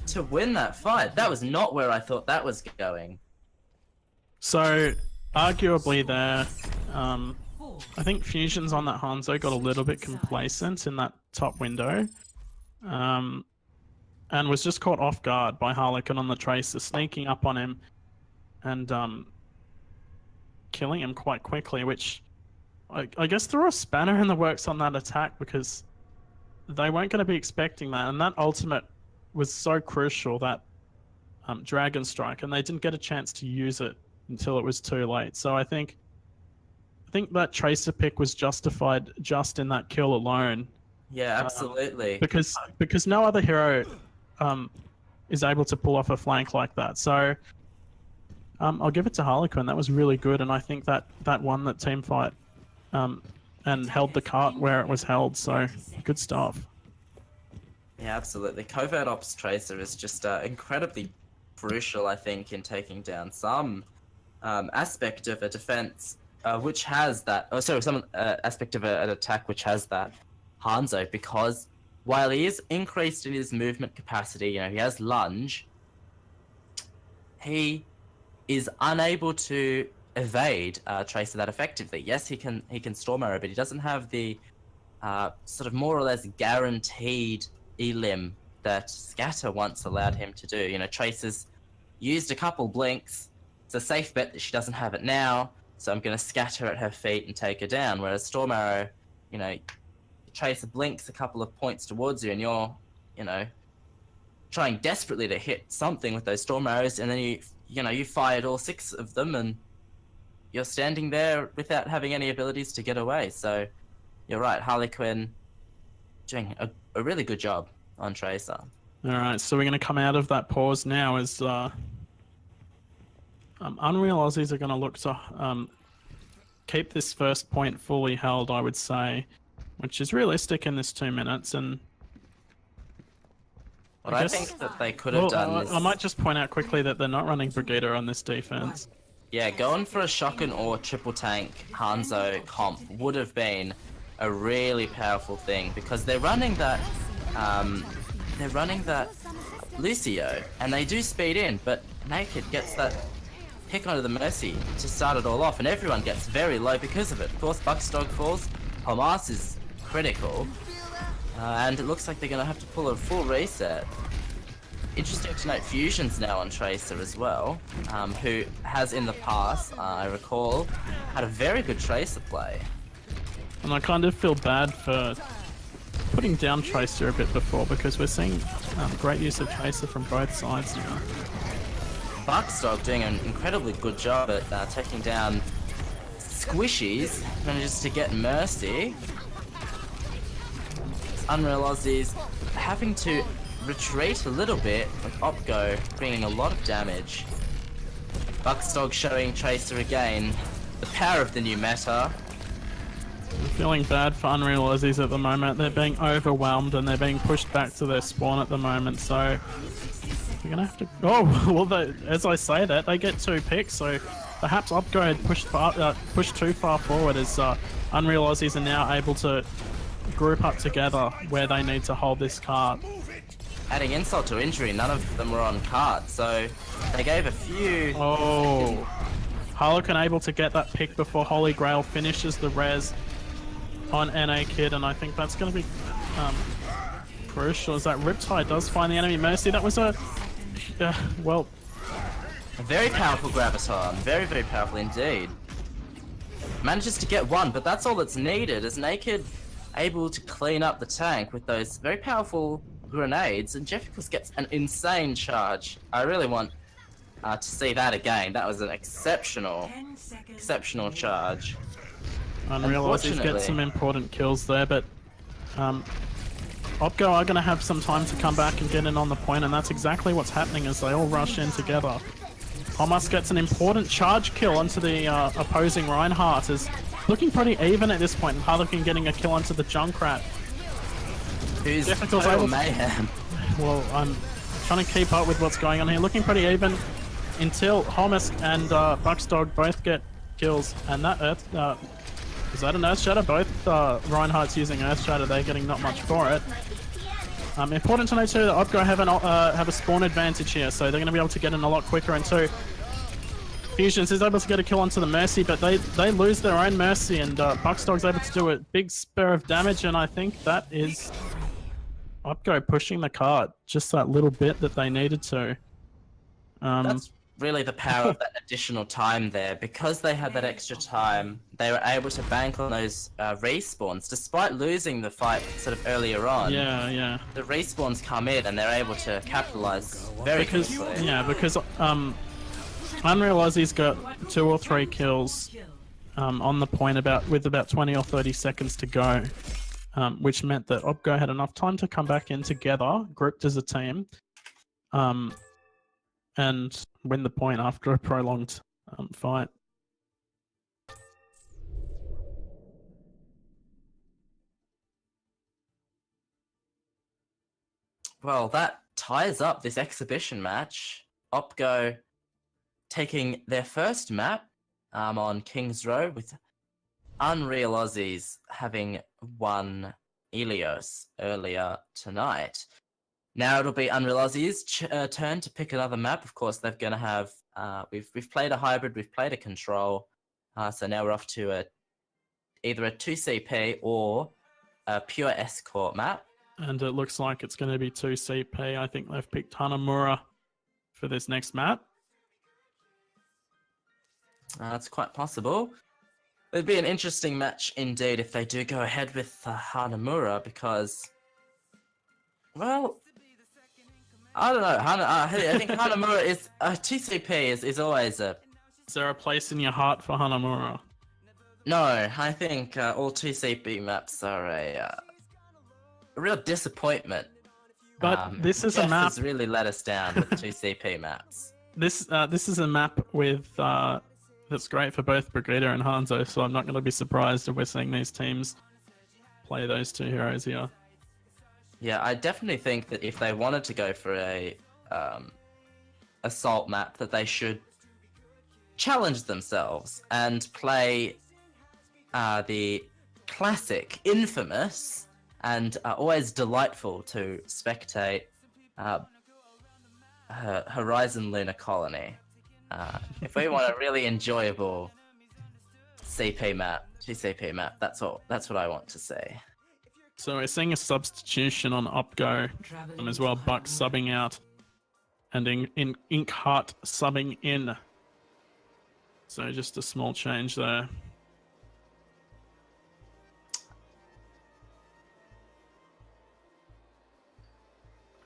to win that fight. That was not where I thought that was going. So, arguably there, I think Fusions on that Hanzo got a little bit complacent in that top window. And was just caught off guard by Harlequin on the Tracer, sneaking up on him and killing him quite quickly, which I guess threw a spanner in the works on that attack because they weren't going to be expecting that, and that ultimate was so crucial, that Dragon Strike, and they didn't get a chance to use it until it was too late. So I think that Tracer pick was justified just in that kill alone. Yeah, absolutely. Because no other hero is able to pull off a flank like that. So I'll give it to Harlequin. That was really good, and I think that won that team fight and held the cart where it was held. So good stuff. Yeah, absolutely. Covert Ops Tracer is just incredibly crucial, I think, in taking down some aspect of a defense which has that. Oh, sorry, some aspect of an attack which has that Hanzo, because while he is increased in his movement capacity, he has lunge, he is unable to evade Tracer that effectively. Yes, he can Storm Arrow, but he doesn't have the sort of more or less guaranteed elim that Scatter once allowed him to do. Tracer's used a couple blinks. It's a safe bet that she doesn't have it now, so I'm going to scatter at her feet and take her down. Whereas Storm Arrow, Tracer blinks a couple of points towards you, and you're, trying desperately to hit something with those Storm Arrows, and then you fired all 6 of them, and you're standing there without having any abilities to get away. So you're right, Harley Quinn doing a really good job on Tracer. Alright, so we're going to come out of that pause now as UnrealAussies are going to look to keep this first point fully held, I would say, which is realistic in this 2 minutes. And I think that they could have done this. I might just point out quickly that they're not running Brigitte on this defense. Yeah, going for a shotgun or triple tank Hanzo comp would have been a really powerful thing, because they're running that Lucio, and they do speed in, but Naked gets that pick onto the Mercy to start it all off, and everyone gets very low because of it. Of course, Bucksdog falls. Hamas is critical, and it looks like they're going to have to pull a full reset. Interesting to note, Fusion's now on Tracer as well, who has in the past, I recall, had a very good Tracer play. And I kind of feel bad for putting down Tracer a bit before, because we're seeing great use of Tracer from both sides now. Bucksdog doing an incredibly good job at taking down Squishies, manages to get Mercy. UnrealAussies having to retreat a little bit, with OPGO bringing a lot of damage. Bucksdog showing Tracer again, the power of the new meta. I'm feeling bad for UnrealAussies at the moment. They're being overwhelmed and they're being pushed back to their spawn at the moment, so we're gonna have to... Oh, well, as I say that, they get 2 picks, so perhaps OPGO had pushed too far forward, as UnrealAussies are now able to group up together where they need to hold this cart. Adding insult to injury, none of them were on cart, so they gave a few... Oh, Harlequin able to get that pick before Holy Grail finishes the res on NA Kid, and I think that's going to be crucial, as that Riptide does find the enemy Mercy. That was a... well... A very powerful Graviton, very, very powerful indeed. Manages to get one, but that's all that's needed, as Naked able to clean up the tank with those very powerful grenades, and Jefficus gets an insane charge. I really want to see that again. That was an exceptional charge. UnrealAussies get some important kills there, but OPGO are going to have some time to come back and get in on the point, and that's exactly what's happening as they all rush in together. Hamas gets an important charge kill onto the opposing Reinhardt, is looking pretty even at this point, and Harlequin getting a kill onto the Junkrat. Who's Jefficus total mayhem. Well, I'm trying to keep up with what's going on here. Looking pretty even until Hamas and Bucksdog both get kills, and that Earth... is that an Earth Shatter? Both Reinhardt's using Earth Shatter, they're getting not much for it. Important to note too that OPGO have a spawn advantage here, so they're going to be able to get in a lot quicker, and too Fusions is able to get a kill onto the Mercy, but they lose their own Mercy, and Bucksdog's able to do a big spur of damage, and I think that is OPGO pushing the cart just that little bit that they needed to. That's really the power of that additional time there. Because they had that extra time, they were able to bank on those respawns, despite losing the fight sort of earlier on. Yeah. The respawns come in and they're able to capitalize very quickly. Yeah, because UnrealAussies got 2 or 3 kills on the point with about 20 or 30 seconds to go, which meant that OPGO had enough time to come back in together, grouped as a team, and win the point after a prolonged fight. Well, that ties up this exhibition match. OPGO taking their first map on King's Row, with UnrealAussies having won Ilios earlier tonight. Now it'll be UnrealAussies' turn to pick another map. Of course, they're going to have... we've played a hybrid, we've played a control, so now we're off to either a 2CP or a pure escort map. And it looks like it's going to be 2CP. I think they've picked Hanamura for this next map. That's quite possible. It'd be an interesting match indeed if they do go ahead with Hanamura, because... well... I don't know. I think Hanamura is... TCP is always a... Is there a place in your heart for Hanamura? No, I think all 2CP maps are a real disappointment. But this is Jeff a map... has really let us down with 2CP maps. This is a map with... that's great for both Brigida and Hanzo, so I'm not going to be surprised if we're seeing these teams play those 2 heroes here. Yeah, I definitely think that if they wanted to go for a assault map, that they should challenge themselves and play the classic, infamous, and always delightful to spectate Horizon Lunar Colony. If we want a really enjoyable CP map, TCP map, that's what I want to say. So we're seeing a substitution on OPGO as well. Buck subbing out, and in Inkheart subbing in. So just a small change there.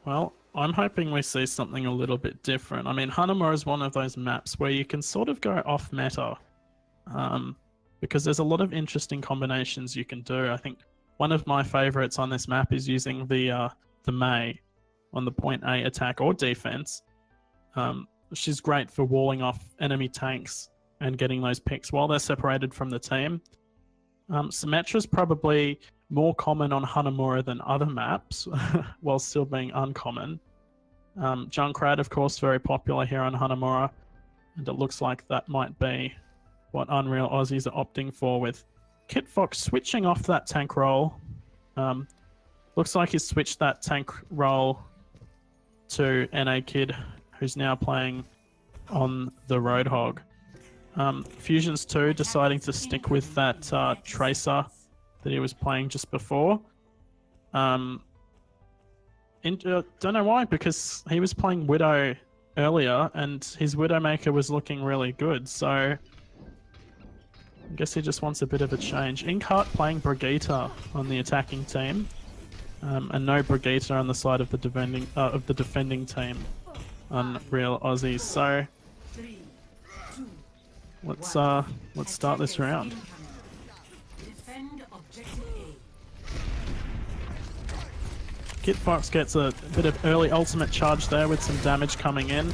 Well, I'm hoping we see something a little bit different. I mean, Hanamura is one of those maps where you can sort of go off meta, because there's a lot of interesting combinations you can do. I think one of my favorites on this map is using the Mei on the point A attack or defense. She's great for walling off enemy tanks and getting those picks while they're separated from the team. Symmetra's probably more common on Hanamura than other maps, while still being uncommon. Junkrat, of course, very popular here on Hanamura, and it looks like that might be what UnrealAussies are opting for, with Kit Fox switching off that tank role. Looks like he's switched that tank role to NA Kid, who's now playing on the Roadhog. Fusions 2 deciding to stick with that Tracer that he was playing just before. Don't know why, because he was playing Widow earlier and his Widowmaker was looking really good, so I guess he just wants a bit of a change. Inkheart playing Brigitte on the attacking team, and no Brigitte on the side of the defending team on UnrealAussies. So let's start this round. Kit Fox gets a bit of early ultimate charge there with some damage coming in.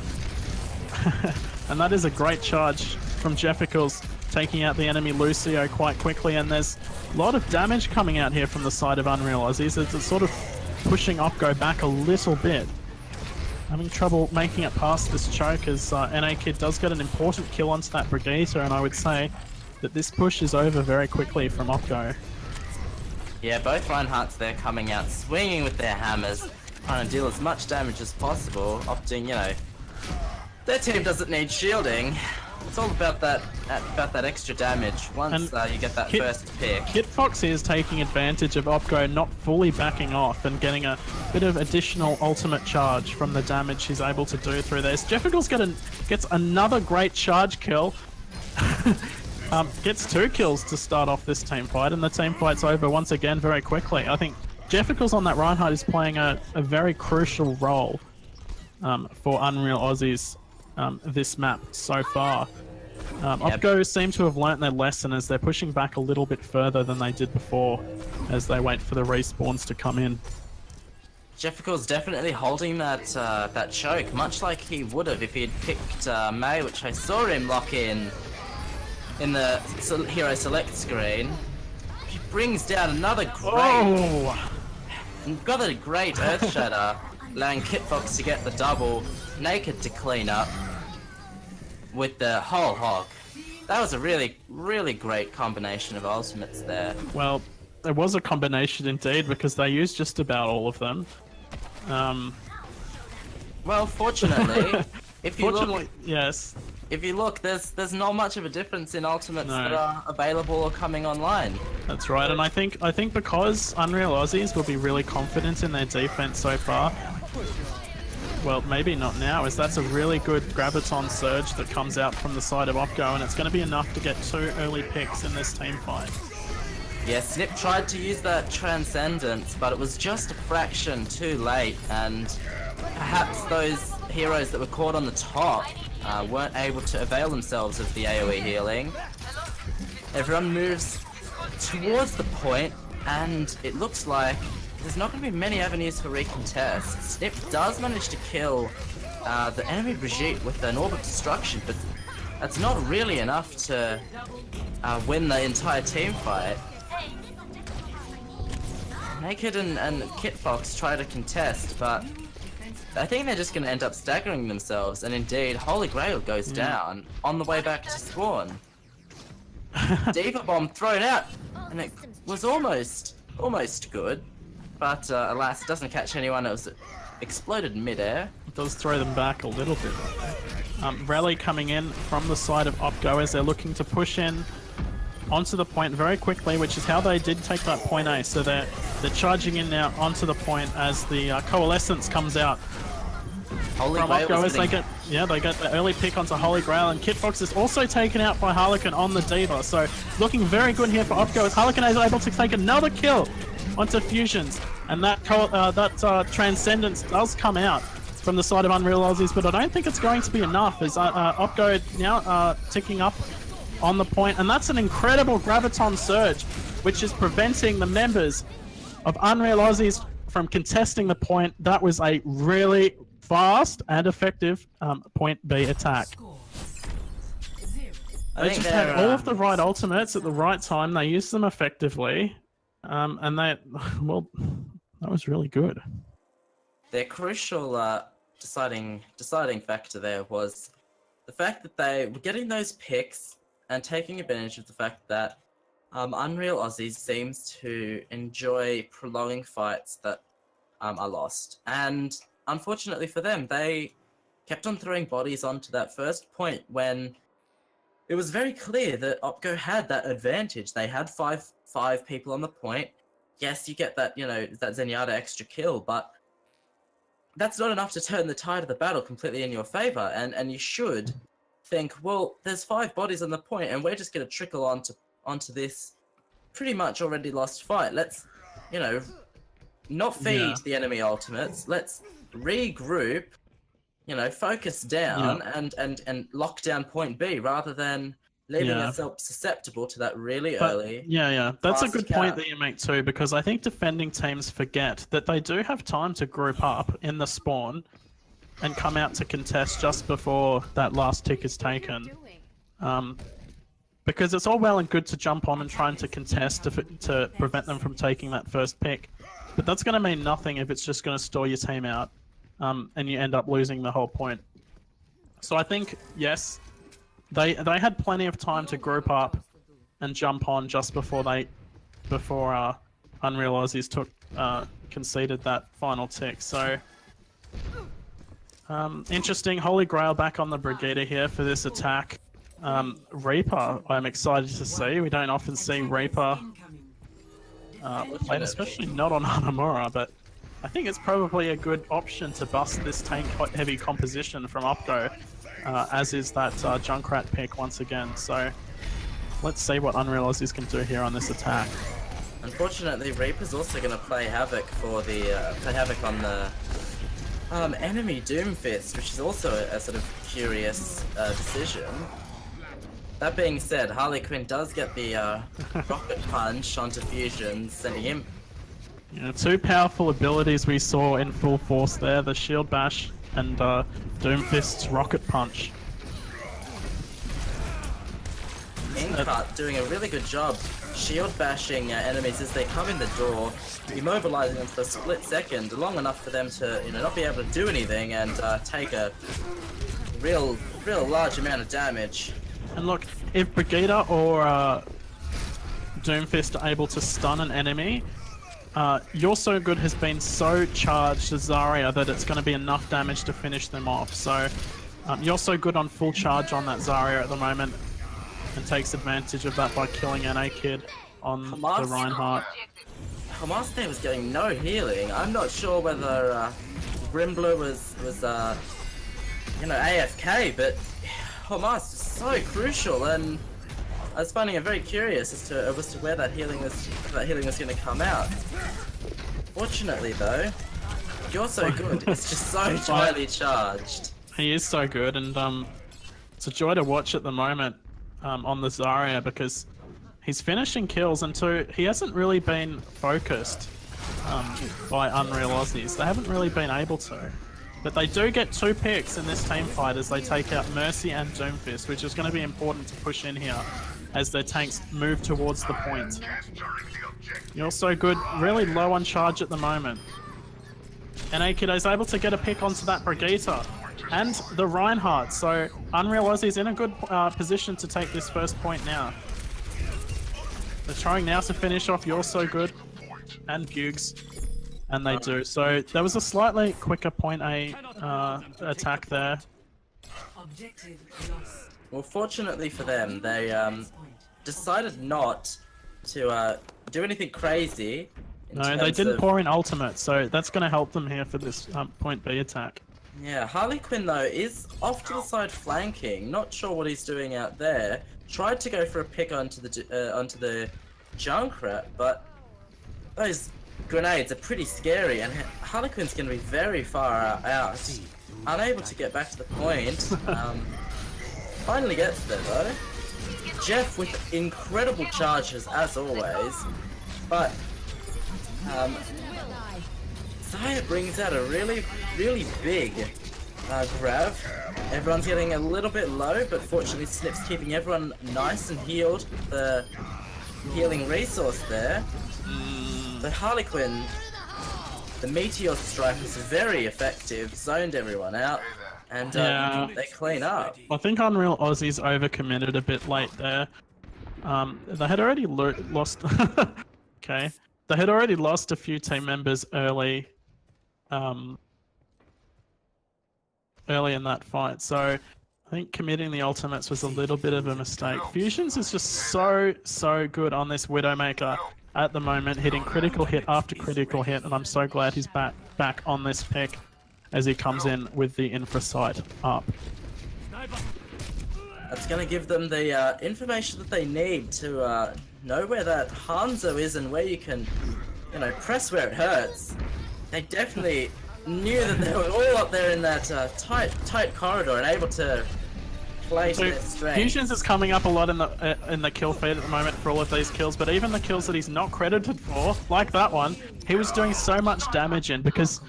And that is a great charge from Jefficles, taking out the enemy Lucio quite quickly, and there's a lot of damage coming out here from the side of UnrealAussies. It's sort of pushing OPGO back a little bit. Having trouble making it past this choke, as NA Kid does get an important kill onto that Brigitte, and I would say that this push is over very quickly from OPGO. Yeah, both Reinhardts there coming out, swinging with their hammers, trying to deal as much damage as possible, opting, you know, their team doesn't need shielding. It's all about that extra damage once you get that first pick. Kit Fox is taking advantage of OPGO not fully backing off and getting a bit of additional ultimate charge from the damage he's able to do through this. Jefficles gets another great charge kill. Gets 2 kills to start off this team fight, and the team fight's over once again very quickly. I think Jefficles on that Reinhardt is playing a very crucial role for UnrealAussies this map so far. OPGO seem to have learnt their lesson, as they're pushing back a little bit further than they did before as they wait for the respawns to come in. Jefficles definitely holding that choke, much like he would have if he had picked Mei, which I saw him lock in the hero select screen. He brings down another got a great Earth Shatter, allowing Kit Fox to get the double, Naked to clean up with the whole hog. That was a really, really great combination of ultimates there. Well, there was a combination indeed, because they used just about all of them. Well, fortunately, if you look, yes. If you look, there's not much of a difference in ultimates that are available or coming online. That's right, and I think because UnrealAussies will be really confident in their defense so far. Well, maybe not now, as that's a really good Graviton surge that comes out from the side of OPGO, and it's going to be enough to get 2 early picks in this team fight. Yeah, Snip tried to use that Transcendence, but it was just a fraction too late, and perhaps those heroes that were caught on the top weren't able to avail themselves of the AoE healing. Everyone moves towards the point, and it looks like there's not going to be many avenues for recontest. Snip does manage to kill the enemy Brigitte with an Orb of Destruction, but that's not really enough to win the entire team fight. Naked and Kit Fox try to contest, but I think they're just going to end up staggering themselves, and indeed, Holy Grail goes down on the way back to spawn. Diva Bomb thrown out, and it was almost good, but alas, it doesn't catch anyone. It was exploded mid-air. It does throw them back a little bit. Rally coming in from the side of OPGO as they're looking to push in onto the point very quickly, which is how they did take that point A. So they're charging in now onto the point as the Coalescence comes out Holy from Grail OPGO was as they getting- they get the early pick onto Holy Grail, and Kitfox is also taken out by Harlequin on the Diva. So looking very good here for OPGO as Harlequin is able to take another kill onto Fusions, and that Transcendence does come out from the side of UnrealAussies, but I don't think it's going to be enough as OPGO now ticking up on the point, and that's an incredible Graviton Surge, which is preventing the members of UnrealAussies from contesting the point. That was a really fast and effective point B attack. I They think just had they're, all of the right ultimates at the right time. They used them effectively, and well, that was really good. their crucial deciding factor there was the fact that they were getting those picks and taking advantage of the fact that UnrealAussies seems to enjoy prolonging fights that are lost. And unfortunately for them, they kept on throwing bodies onto that first point when it was very clear that OPGO had that advantage. They had five people on the point. Yes, you get that, that Zenyatta extra kill, but that's not enough to turn the tide of the battle completely in your favor. And you should think, well, there's 5 bodies on the point, and we're just going to trickle onto this pretty much already lost fight. Let's, not feed the enemy ultimates. Let's regroup, focus down and lock down point B rather than leaving ourselves susceptible to that really early. Yeah. That's a fast good point that you make too, because I think defending teams forget that they do have time to group up in the spawn and come out to contest just before that last tick is taken. Because it's all well and good to jump on and trying to contest to prevent them from taking that first pick, but that's going to mean nothing if it's just going to stall your team out, and you end up losing the whole point. So I think, yes, they had plenty of time to group up and jump on just before UnrealAussies conceded that final tick. So interesting. Holy Grail back on the Brigitte here for this attack. Reaper, I'm excited to see. We don't often see Reaper played, especially not on Hanamura, but I think it's probably a good option to bust this tank-heavy composition from OPGO, as is that Junkrat pick once again. So let's see what UnrealAussies can do here on this attack. Unfortunately, Reaper's also going to play havoc on the enemy Doomfist, which is also a sort of curious decision. That being said, Harley Quinn does get the rocket punch onto Fusion, sending him. Two powerful abilities we saw in full force there: the Shield Bash and Doomfist's rocket punch. Incut doing a really good job shield bashing enemies as they come in the door, immobilizing them for a split second, long enough for them to not be able to do anything and take a real large amount of damage. And look, if Brigitte or Doomfist are able to stun an enemy, You're So Good has been so charged as Zarya that it's going to be enough damage to finish them off. So You're So Good on full charge on that Zarya at the moment and takes advantage of that by killing an A-Kid on the Reinhardt. Hamas there was getting no healing. I'm not sure whether Grimblue was AFK, but Hamas is so crucial, and I was finding it very curious as to where that healing was going to come out. Fortunately, though, You're So Good. It's just so highly charged. He is so good, and it's a joy to watch at the moment on the Zarya, because he's finishing kills, and he hasn't really been focused by UnrealAussies. They haven't really been able to. But they do get 2 picks in this team fight as they take out Mercy and Doomfist, which is going to be important to push in here as their tanks move towards the point. You're So Good, really low on charge at the moment. And A-Kid is able to get a pick onto that Brigitte and the Reinhardt, so UnrealAussies in a good position to take this first point now. They're trying now to finish off You're So Good and Bugs And they do. So there was a slightly quicker point A attack there. Objective lost. Well, fortunately for them, they decided not to do anything crazy. No, they didn't pour in ultimate, so that's going to help them here for this point B attack. Yeah, Harley Quinn though is off to the side flanking. Not sure what he's doing out there. Tried to go for a pick onto the Junkrat, but those grenades are pretty scary, and Harley Quinn's going to be very far out. Unable to get back to the point. Finally gets there though. Jeff with incredible charges as always, but Zaya brings out a really big grab. Everyone's getting a little bit low, but fortunately Snip's keeping everyone nice and healed. The healing resource there. The Harley Quinn, the Meteor Strike was very effective, zoned everyone out, and they clean up. I think UnrealAussies overcommitted a bit late there. They had already lost. Okay, they had already lost a few team members early in that fight, so I think committing the ultimates was a little bit of a mistake. Fusions is just so good on this Widowmaker at the moment, hitting critical hit after critical hit, and I'm so glad he's back on this pick as he comes in with the infra sight up. That's going to give them the information that they need to know where that Hanzo is and where you can, you know, press where it hurts. They definitely knew that they were all up there in that tight corridor and able to play to their strength. Fusions is coming up a lot in the kill feed at the moment for all of these kills, but even the kills that he's not credited for, like that one, he was doing so much damage in, because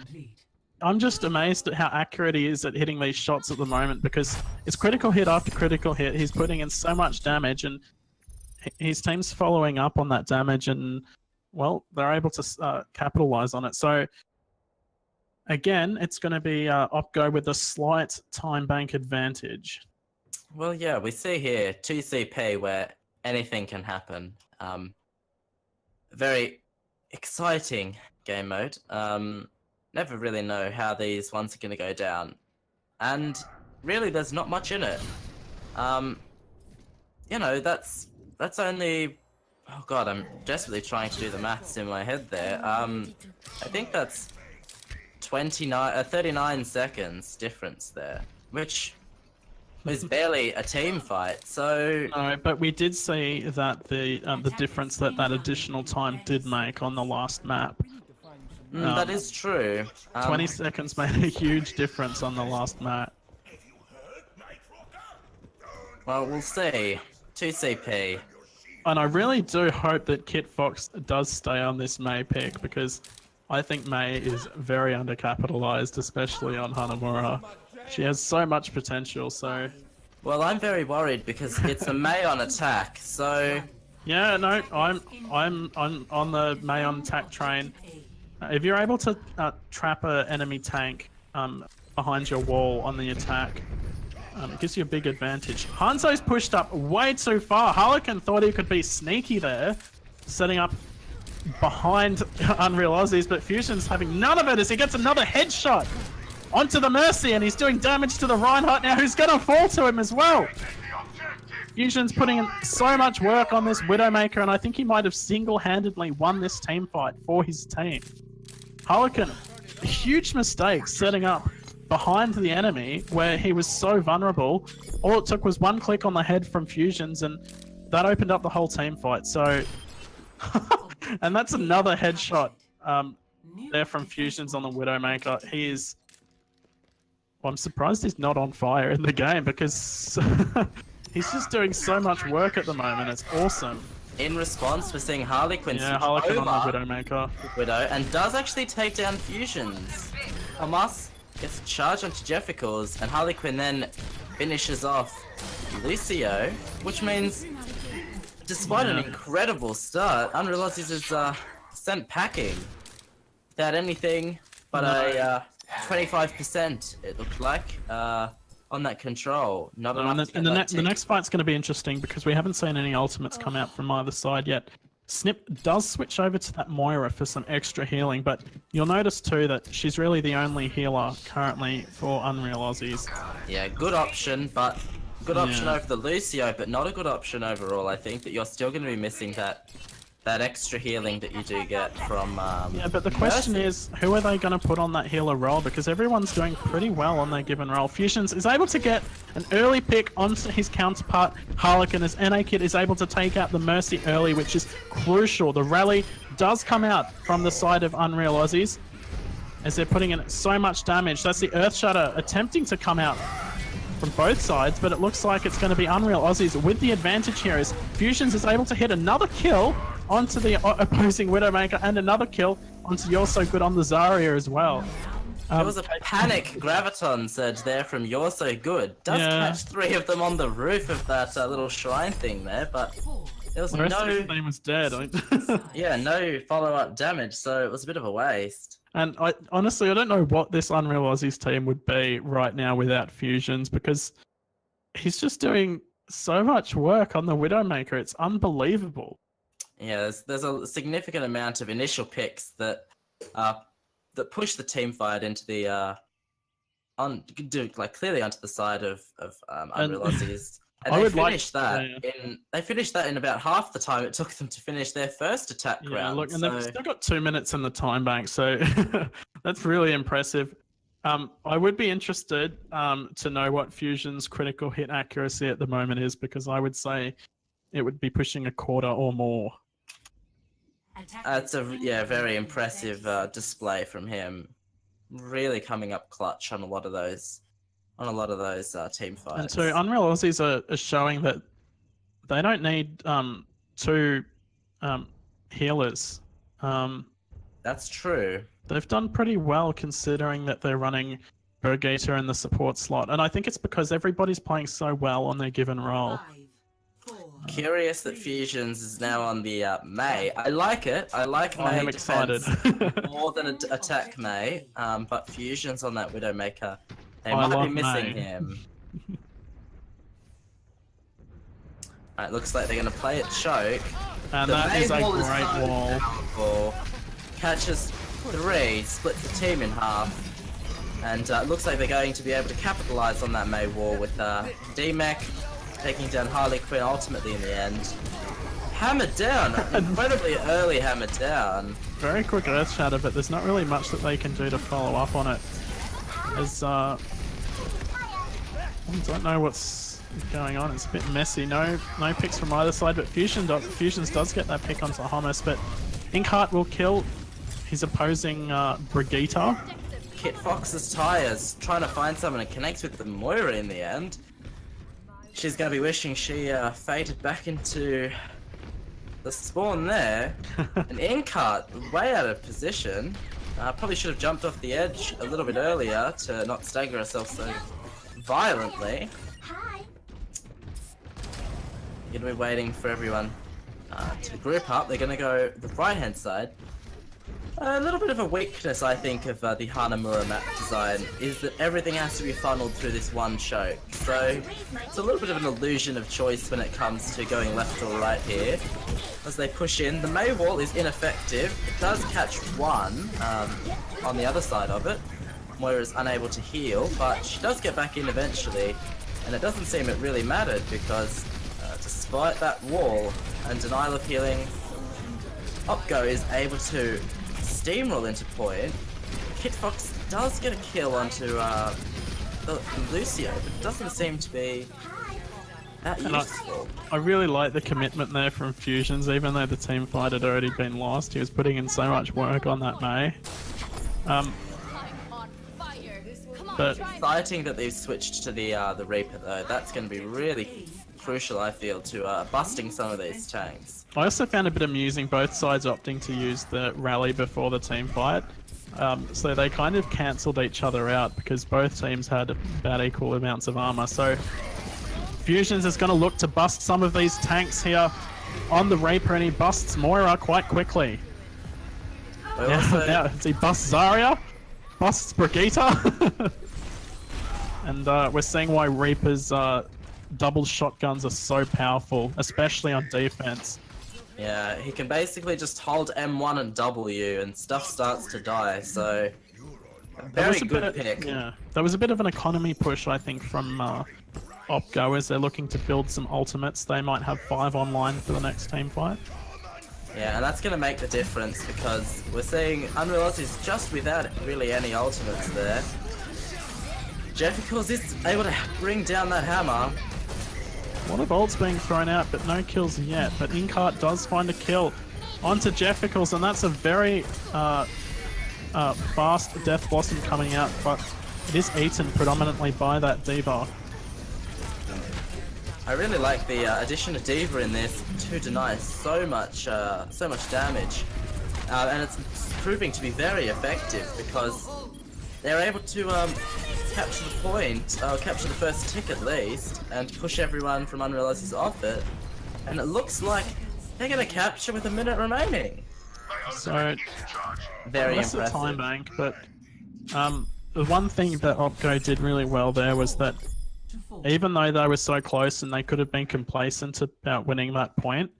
I'm just amazed at how accurate he is at hitting these shots at the moment, because it's critical hit after critical hit. He's putting in so much damage, and his team's following up on that damage, and well, they're able to capitalize on it. So again, it's going to be OPGO with a slight time bank advantage. Well, yeah, we see here 2CP where anything can happen. Very exciting game mode. Never really know how these ones are going to go down. And really, there's not much in it. You know, that's only... Oh god, I'm desperately trying to do the maths in my head there. I think that's 39 seconds difference there, which is barely a team fight, so... No, but we did see that the difference that additional time did make on the last map. That is true. 20 seconds made a huge difference on the last map. Well, we'll see. 2CP. And I really do hope that Kit Fox does stay on this Mei pick, because I think Mei is very undercapitalized, especially on Hanamura. She has so much potential, so... Well, I'm very worried because it's a Mei on attack, so... Yeah, no, I'm on the Mei on attack train. If you're able to trap an enemy tank behind your wall on the attack, it gives you a big advantage. Hanzo's pushed up way too far. Harlequin thought he could be sneaky there, setting up behind UnrealAussies, but Fusion's having none of it as he gets another headshot onto the Mercy, and he's doing damage to the Reinhardt now, who's going to fall to him as well. Fusion's putting in so much work on this Widowmaker, and I think he might have single-handedly won this team fight for his team. Harlequin, a huge mistake setting up behind the enemy where he was so vulnerable. All it took was one click on the head from Fusions, and that opened up the whole team fight. So, and that's another headshot there from Fusions on the Widowmaker. He is... Well, I'm surprised he's not on fire in the game, because he's just doing so much work at the moment. It's awesome. In response, we're seeing Harley Quinn switch Harlequin over on the Widowmaker. Widow, and does actually take down Fusions. Hamas gets a charge onto Jefficles, and Harley Quinn then finishes off Lucio, which means, despite an incredible start, UnrealAussies is sent packing without anything but a 25%, it looked like, on that control. Not enough. And the next fight's going to be interesting, because we haven't seen any ultimates come out from either side yet. Snip does switch over to that Moira for some extra healing, but you'll notice too that she's really the only healer currently for Unreal Aussies. Yeah, good option, but good option Yeah. over the Lucio, but not a good option overall. I think that you're still going to be missing that extra healing that you do get from. Yeah, but the question Mercy. is, who are they going to put on that healer role? Because everyone's doing pretty well on their given role. Fusions is able to get an early pick onto his counterpart, Harlequin, as NA Kid is able to take out the Mercy early, which is crucial. The rally does come out from the side of Unreal Aussies, as they're putting in so much damage. That's the Earthshatter attempting to come out from both sides, but it looks like it's going to be Unreal Aussies with the advantage here, as Fusions is able to hit another kill onto the opposing Widowmaker and another kill onto You're So Good on the Zarya as well. There was a panic graviton surge there from You're So Good. Does Yeah. catch 3 of them on the roof of that little shrine thing there, but there was The rest of no, his team was dead. yeah, no follow-up damage, so it was a bit of a waste. And I honestly, I don't know what this Unreal Aussies team would be right now without Fusions, because he's just doing so much work on the Widowmaker. It's unbelievable. Yeah, there's a significant amount of initial picks that push the team fight into the clearly onto the side of Unreal Aussies. And I they would like- finished that yeah. they finished that in about half the time it took them to finish their first attack Yeah, round. look, and so... they've still got 2 minutes in the time bank, so that's really impressive. I would be interested to know what Fusion's critical hit accuracy at the moment is, because I would say it would be pushing a quarter or more. It's a very impressive display from him. Really coming up clutch on a lot of those team fights. And so Unreal Aussies are showing that they don't need 2 healers. That's true. They've done pretty well considering that they're running Brigitte in the support slot, and I think it's because everybody's playing so well on their given role. 5, 4, Curious that Fusions is now on the Mei. I like it. I like I am Mei excited. defense more than attack Mei. But Fusions on that Widowmaker, they I might be love missing Mei. him. Alright, looks like they're gonna play it choke. And The that Mei is a wall great so wall. powerful. Catches 3, splits the team in half. And it looks like they're going to be able to capitalize on that Mei wall with D-Mech taking down Harley Quinn ultimately in the end. Hammered down! Incredibly early hammered down. Very quick Earth Shatter, but there's not really much that they can do to follow up on it. As I don't know what's going on. It's a bit messy. No picks from either side, but Fusions does get that pick onto Hummus, but Inkheart will kill his opposing Brigitte. Kit Fox's tires, trying to find someone to connect with the Moira in the end. She's gonna be wishing she faded back into the spawn there. And Inkheart, way out of position. Probably should have jumped off the edge a little bit earlier to not stagger herself so violently. You're gonna be waiting for everyone to group up. They're gonna go the right hand side. A little bit of a weakness, I think, of the Hanamura map design is that everything has to be funneled through this one choke. So it's a little bit of an illusion of choice when it comes to going left or right here. As they push in, the Mei wall is ineffective. It does catch 1 on the other side of it. Moira is unable to heal, but she does get back in eventually. And it doesn't seem it really mattered because despite that wall and denial of healing, OPGO is able to steamroll into point. Kit Fox does get a kill onto the Lucio, but it doesn't seem to be that useful. I really like the commitment there from Fusions, even though the team fight had already been lost. He was putting in so much work on that Mei. But Exciting that they've switched to the Reaper though. That's going to be really crucial, I feel, to busting some of these tanks. I also found a bit amusing both sides opting to use the rally before the team fight. So they kind of cancelled each other out because both teams had about equal amounts of armor. So Fusions is going to look to bust some of these tanks here on the Reaper, and he busts Moira quite quickly. They also- Now he busts Zarya, busts Brigitte, and we're seeing why Reaper's double shotguns are so powerful, especially on defense. Yeah, he can basically just hold M1 and W and stuff starts to die, so... That Very was a good bit, pick. Yeah, that was a bit of an economy push, I think, from OPGO as they're looking to build some ultimates. They might have 5 online for the next team fight. Yeah, and that's going to make the difference because we're seeing UnrealAussies just without really any ultimates there. Jefficles is able to bring down that hammer. A lot of ults being thrown out, but no kills yet. But Inkheart does find a kill onto Jefficles, and that's a very fast Death Blossom coming out, but it is eaten predominantly by that D.Va. I really like the addition of D.Va in this to deny so much damage, and it's proving to be very effective because they're able to capture the point, capture the first tick at least, and push everyone from UnrealAussies off it. And it looks like they're going to capture with a minute remaining. So Very that's a impressive. time bank, but the one thing that OPGO did really well there was that even though they were so close and they could have been complacent about winning that point,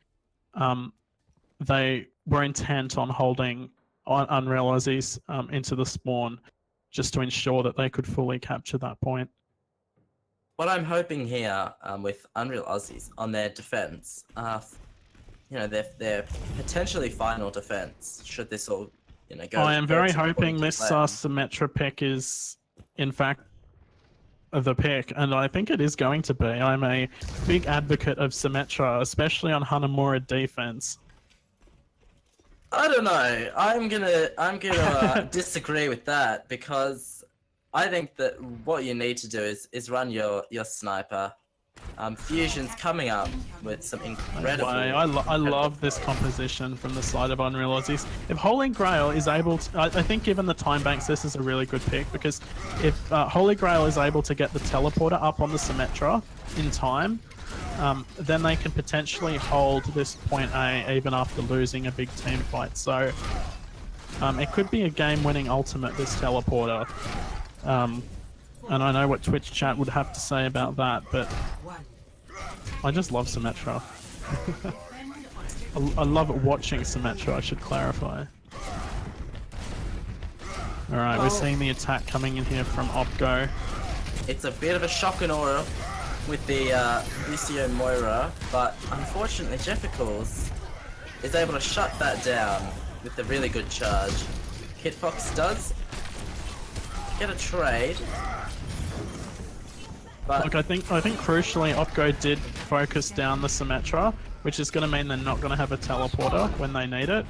they were intent on holding UnrealAussies into the spawn just to ensure that they could fully capture that point. What I'm hoping here with UnrealAussies on their defense, you know, their potentially final defense, should this all, you know, go. I am very according hoping to this plan. Symmetra pick is, in fact, the pick, and I think it is going to be. I'm a big advocate of Symmetra, especially on Hanamura defense. I don't know. I'm gonna disagree with that because I think that what you need to do is run your sniper. Fusion's coming up with some incredible. I love this composition from the side of UnrealAussies. If Holy Grail is able to, I think given the time banks, this is a really good pick because if Holy Grail is able to get the teleporter up on the Symmetra in time, then they can potentially hold this point A even after losing a big team fight. So it could be a game-winning ultimate, this teleporter. And I know what Twitch chat would have to say about that, but I just love Symmetra. I love watching Symmetra, I should clarify. Alright, we're seeing the attack coming in here from OPGO. It's a bit of a shock and awe with the Lucio Moira, but unfortunately Jefficles is able to shut that down with a really good charge. Kid Fox does get a trade. But Look, I think crucially OPGO did focus down the Symmetra, which is going to mean they're not going to have a teleporter when they need it.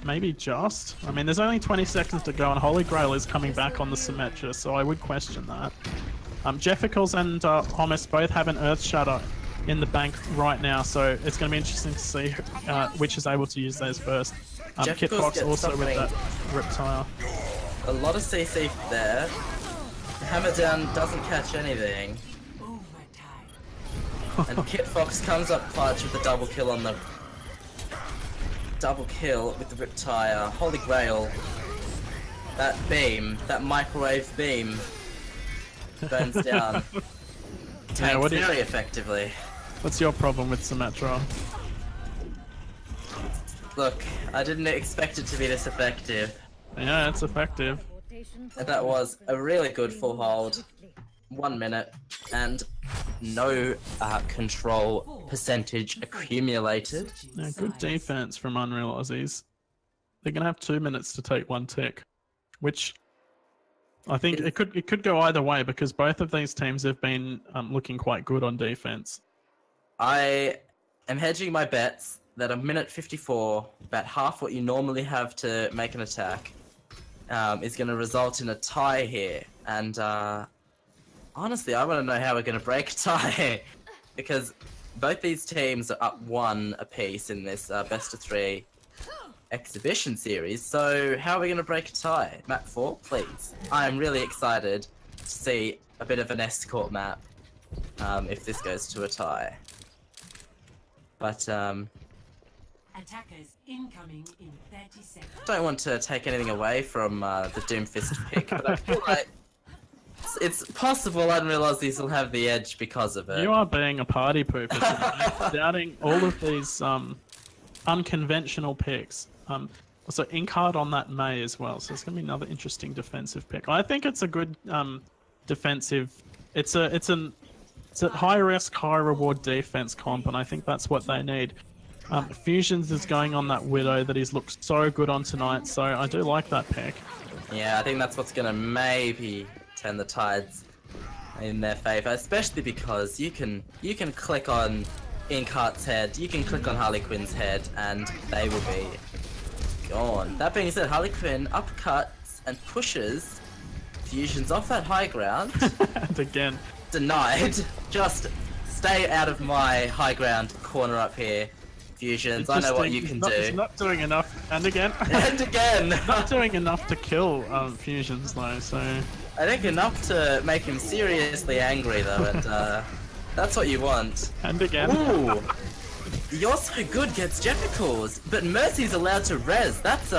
Maybe just. I mean, there's only 20 seconds to go, and Holy Grail is coming back on the Symmetra, so I would question that. Jefficles and Homus both have an Earth Shatter in the bank right now, so it's going to be interesting to see which is able to use those first. Kit Jefficles Fox gets also with something- that Riptile. a lot of CC there. Hammer down doesn't catch anything. And Kit Fox comes up clutch with a double kill on the with the Riptire. Holy Grail. That beam, that microwave beam, burns down. Tanks what do you- very effectively. What's your problem with Symmetra? Look, I didn't expect it to be this effective. Yeah, it's effective. And that was a really good full hold. 1 minute and no control percentage accumulated. Yeah, good defense from UnrealAussies. They're gonna have 2 minutes to take one tick, which I think it could go either way because both of these teams have been looking quite good on defense. I am hedging my bets that a minute 54, about half what you normally have to make an attack, is going to result in a tie here. And honestly, I want to know how we're going to break a tie because both these teams are up 1 apiece in this best of 3 exhibition series. So how are we going to break a tie? Map 4, please. I'm really excited to see a bit of an escort map if this goes to a tie. But Attackers incoming in 30 seconds. don't want to take anything away from the Doomfist pick, but I feel like it's possible UnrealAussies will have the edge because of it. You are being a party pooper tonight, doubting all of these unconventional picks. Also, Inkheart on that May as well, so it's going to be another interesting defensive pick. I think it's a good defensive. It's a high risk, high reward defense comp, and I think that's what they need. Fusions is going on that Widow that he's looked so good on tonight, so I do like that pick. Yeah, I think that's what's gonna maybe turn the tides in their favor, especially because you can click on Inkheart's head, you can click on Harley Quinn's head, and they will be gone. That being said, Harley Quinn upcuts and pushes Fusions off that high ground. And again, Denied. Just stay out of my high ground corner up here, Fusions. I know what you can He's do. not doing enough, and again, And again! not doing enough to kill Fusions though. So I think enough to make him seriously angry though, and that's what you want. and again. Ooh! You're so good gets Jefficles, but Mercy's allowed to res. That's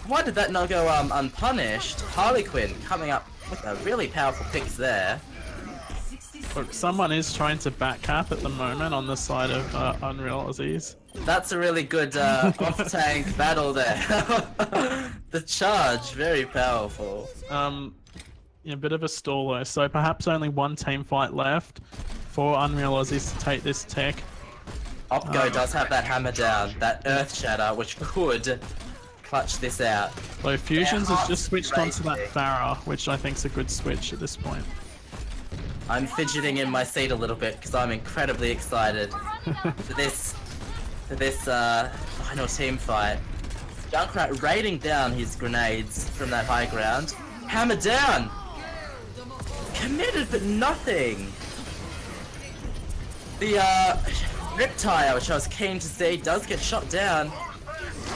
why did that not go unpunished? Harley Quinn coming up with a really powerful picks there. Look, someone is trying to backcap at the moment on the side of UnrealAussies. That's a really good off-tank battle there. The charge, very powerful. Yeah, a bit of a stall though, so perhaps only one team fight left for UnrealAussies to take this tech. OPGO does have that hammer down, that Earth Shatter, which could clutch this out. So Fusions has heart's just switched onto that racing. Pharah, which I think is a good switch at this point. I'm fidgeting in my seat a little bit because I'm incredibly excited for this final team fight. Junkrat raining down his grenades from that high ground. Hammer down! Committed but nothing! The Riptire, which I was keen to see, does get shot down.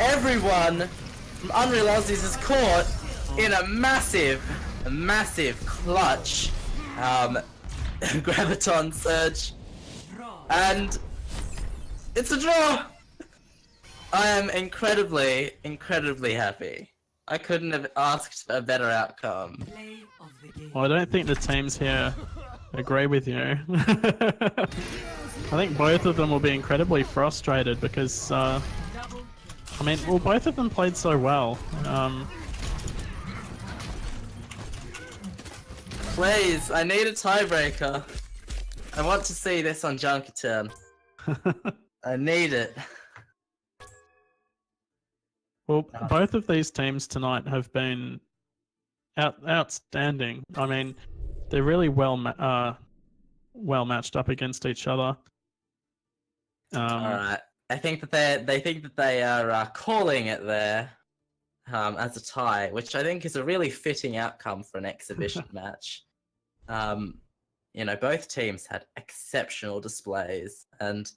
Everyone from UnrealAussies is caught in a massive clutch Graviton Surge, and it's a draw! I am incredibly happy. I couldn't have asked for a better outcome. Play of the game. Well, I don't think the teams here agree with you. I think both of them will be incredibly frustrated because, I mean, well, both of them played so well. Please, I need a tiebreaker. I want to see this on Junkerton. I need it. Well, both of these teams tonight have been outstanding. I mean, they're really well matched up against each other. Alright. I think that they are calling it there as a tie, which I think is a really fitting outcome for an exhibition match. You know, both teams had exceptional displays, and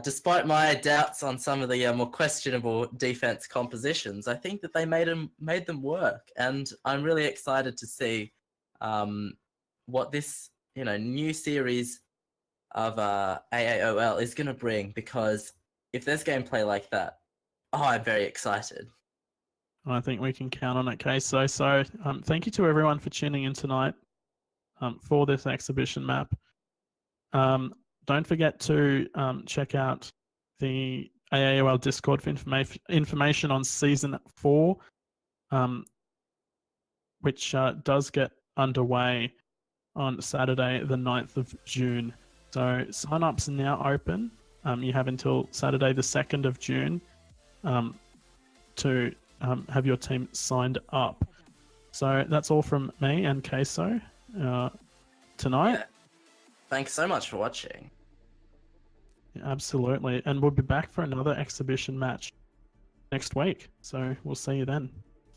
despite my doubts on some of the more questionable defense compositions, I think that they made them work, and I'm really excited to see what this new series of AAOL is going to bring, because if there's gameplay like that, I'm very excited. I think we can count on it, Queso. So thank you to everyone for tuning in tonight for this exhibition map. Don't forget to check out the AAOL Discord for information on Season 4, which does get underway on Saturday, the 9th of June. So sign-ups are now open. You have until Saturday, the 2nd of June to have your team signed up. So that's all from me and Queso tonight. Yeah. Thanks so much for watching. Absolutely. And we'll be back for another exhibition match next week. So we'll see you then.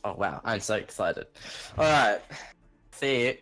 Oh wow, I'm so excited. Alright, see you.